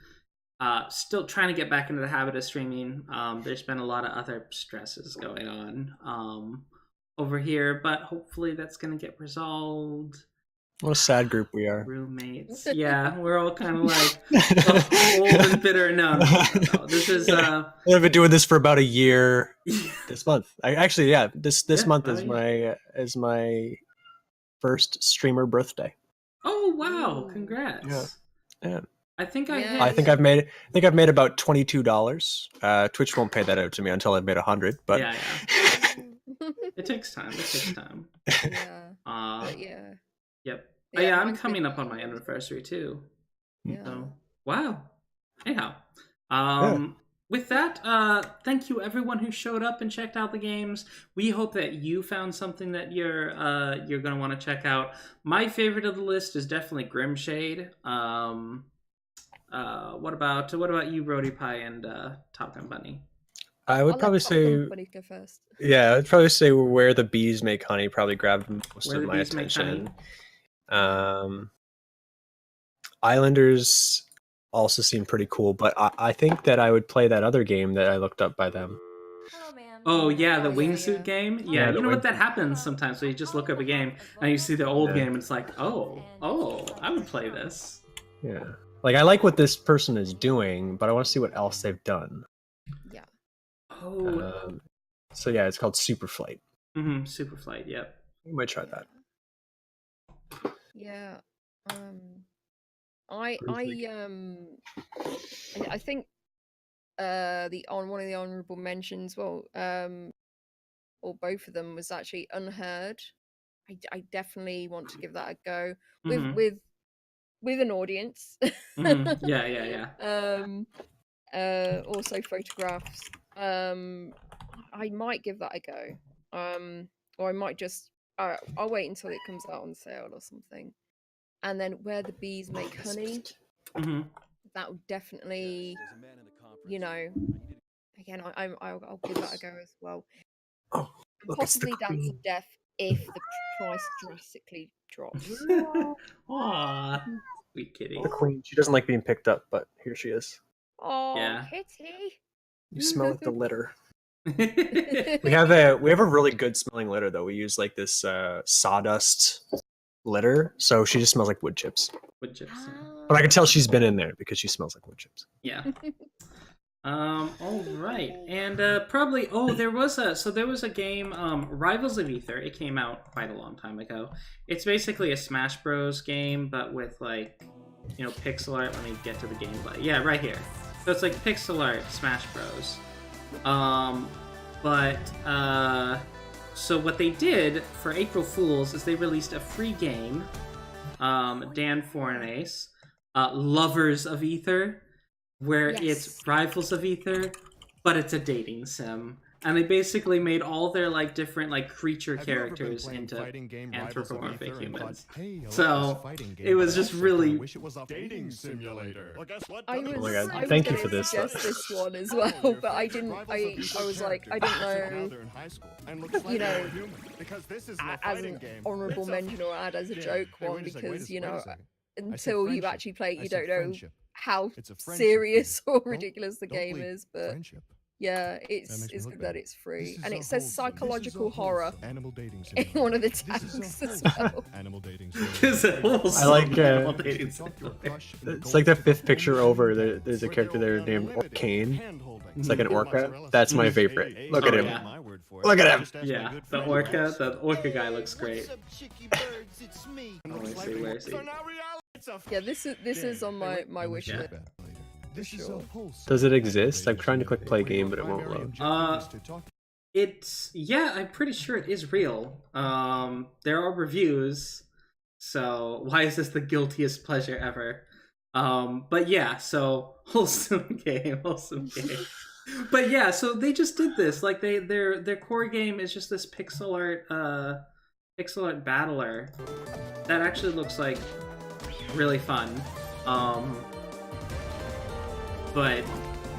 still trying to get back into the habit of streaming. There's been a lot of other stresses going on over here, but hopefully that's gonna get resolved. What a sad group we are. Roommates. Yeah, we're all kind of like old and bitter. No. This is I've been doing this for about a year this month. This month is my first streamer birthday. Oh wow, congrats. Yeah. I think I've made about $22. Twitch won't pay that out to me until I've made 100, but yeah. It takes time. Yeah. Yep. Yeah, I'm coming up on my anniversary too. Yeah. So, wow. Anyhow, with that, thank you everyone who showed up and checked out the games. We hope that you found something that you're gonna want to check out. My favorite of the list is definitely Grimshade. What about you, Roadie Pie and Topgunbunny? I would probably say go first. Yeah, I'd probably say Where the Bees Make Honey probably grabbed most of my attention. Islanders also seem pretty cool, but I think that I would play that other game that I looked up by them. Oh yeah, the wingsuit game. Yeah, you know what, that happens sometimes. So you just look up a game and you see the old game, and it's like, oh, I would play this. Yeah, like I like what this person is doing, but I want to see what else they've done. Yeah. Oh. So yeah, it's called Superflight. Superflight. Yep. You might try that. Yeah. I think one of the honorable mentions, or both of them, was actually Unheard. I definitely want to give that a go with an audience. Yeah. Also photographs. I might give that a go. Or I might just I'll wait until it comes out on sale or something. And then Where the Bees Make Honey. That would definitely, again, I'll give that a go as well. Oh, look, possibly Dance of Death if the price drastically drops. Aww, sweet kitty. The queen. She doesn't like being picked up, but here she is. Oh, yeah. Kitty. You smell like the litter. We have a really good smelling litter though. We use like this sawdust litter, so she just smells like wood chips. Wood chips. Yeah. But I can tell she's been in there because she smells like wood chips. Yeah. All right, and probably there was a game, Rivals of Aether. It came out quite a long time ago. It's basically a Smash Bros game, but with like, pixel art. Let me get to the gameplay. Yeah, right here. So it's like pixel art Smash Bros. So what they did for April Fools is they released a free game, Dan Forenace, Lovers of Aether, where it's Rivals of Aether, but it's a dating sim. And they basically made all their like different like creature characters into anthropomorphic humans. So it was just really dating simulator. Well, guess what? I was, Oh my God. I was Thank you gonna for this. suggest this one as well, but I didn't. I was like, I don't know. You know, as an honourable mention or add as a joke one, because you know, until you actually play it, you don't know how serious or ridiculous the game is. But yeah, it's good that it's free, and it says psychological horror in one of the tags as well. Animal dating. I like. It's like the fifth picture over. There's a character there named Kane. It's like an orca. That's my favorite. Look at him. Yeah. Look at him. Yeah, the orca guy looks great. Let me see, where is he? Yeah, this is on my wish list. Does it exist? I'm trying to click play game, but it won't load. I'm pretty sure it is real. There are reviews, so why is this the guiltiest pleasure ever? But yeah, so wholesome game. But yeah, so they just did this. Like their core game is just this pixel art battler that actually looks like really fun. But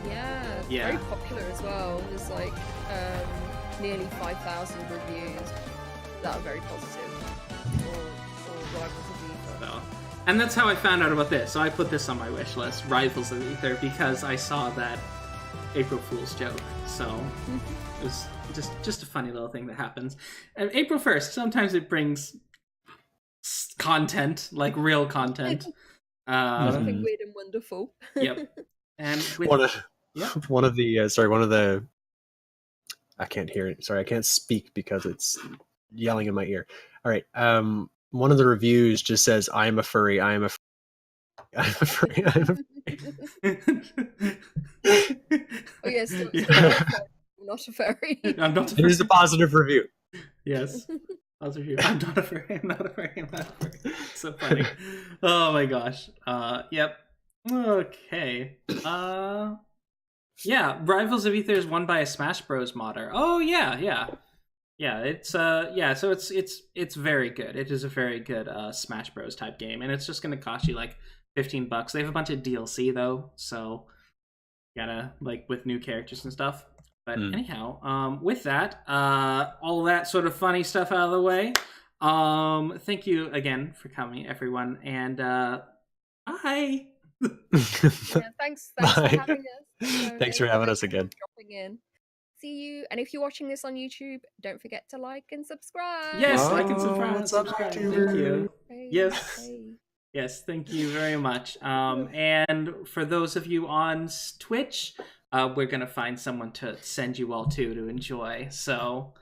yeah, very popular as well. There's like nearly 5,000 reviews that are very positive. Or Rivals of Aether. So, and that's how I found out about this. So I put this on my wish list, Rivals of Aether, because I saw that April Fool's joke. So it was just a funny little thing that happens. And April 1st, sometimes it brings content, like real content. Something weird and wonderful. Yep. And with, one of the I can't hear it. Sorry, I can't speak because it's yelling in my ear. All right. One of the reviews just says, "I am a furry. I am a furry. I'm a furry." Oh yes, not a furry. I'm not a furry. It is a positive review. Yes. Positive review. I'm not a furry. I'm not a furry. I'm not a furry. So funny. Oh my gosh. Yep. Okay. Yeah, Rivals of Aether is won by a Smash Bros modder. Oh yeah. It's so it's very good. It is a very good Smash Bros type game, and it's just gonna cost you like $15. They have a bunch of DLC though, so you gotta like with new characters and stuff. But anyhow, with that, all that sort of funny stuff out of the way. Thank you again for coming, everyone, and bye. Yeah, thanks for having us. Thanks for having us again. Dropping in. See you. And if you're watching this on YouTube, don't forget to like and subscribe. Yes, like and subscribe. Thank you. Hey, Yes. hey. Yes, thank you very much. And for those of you on Twitch, we're gonna find someone to send you all to enjoy. So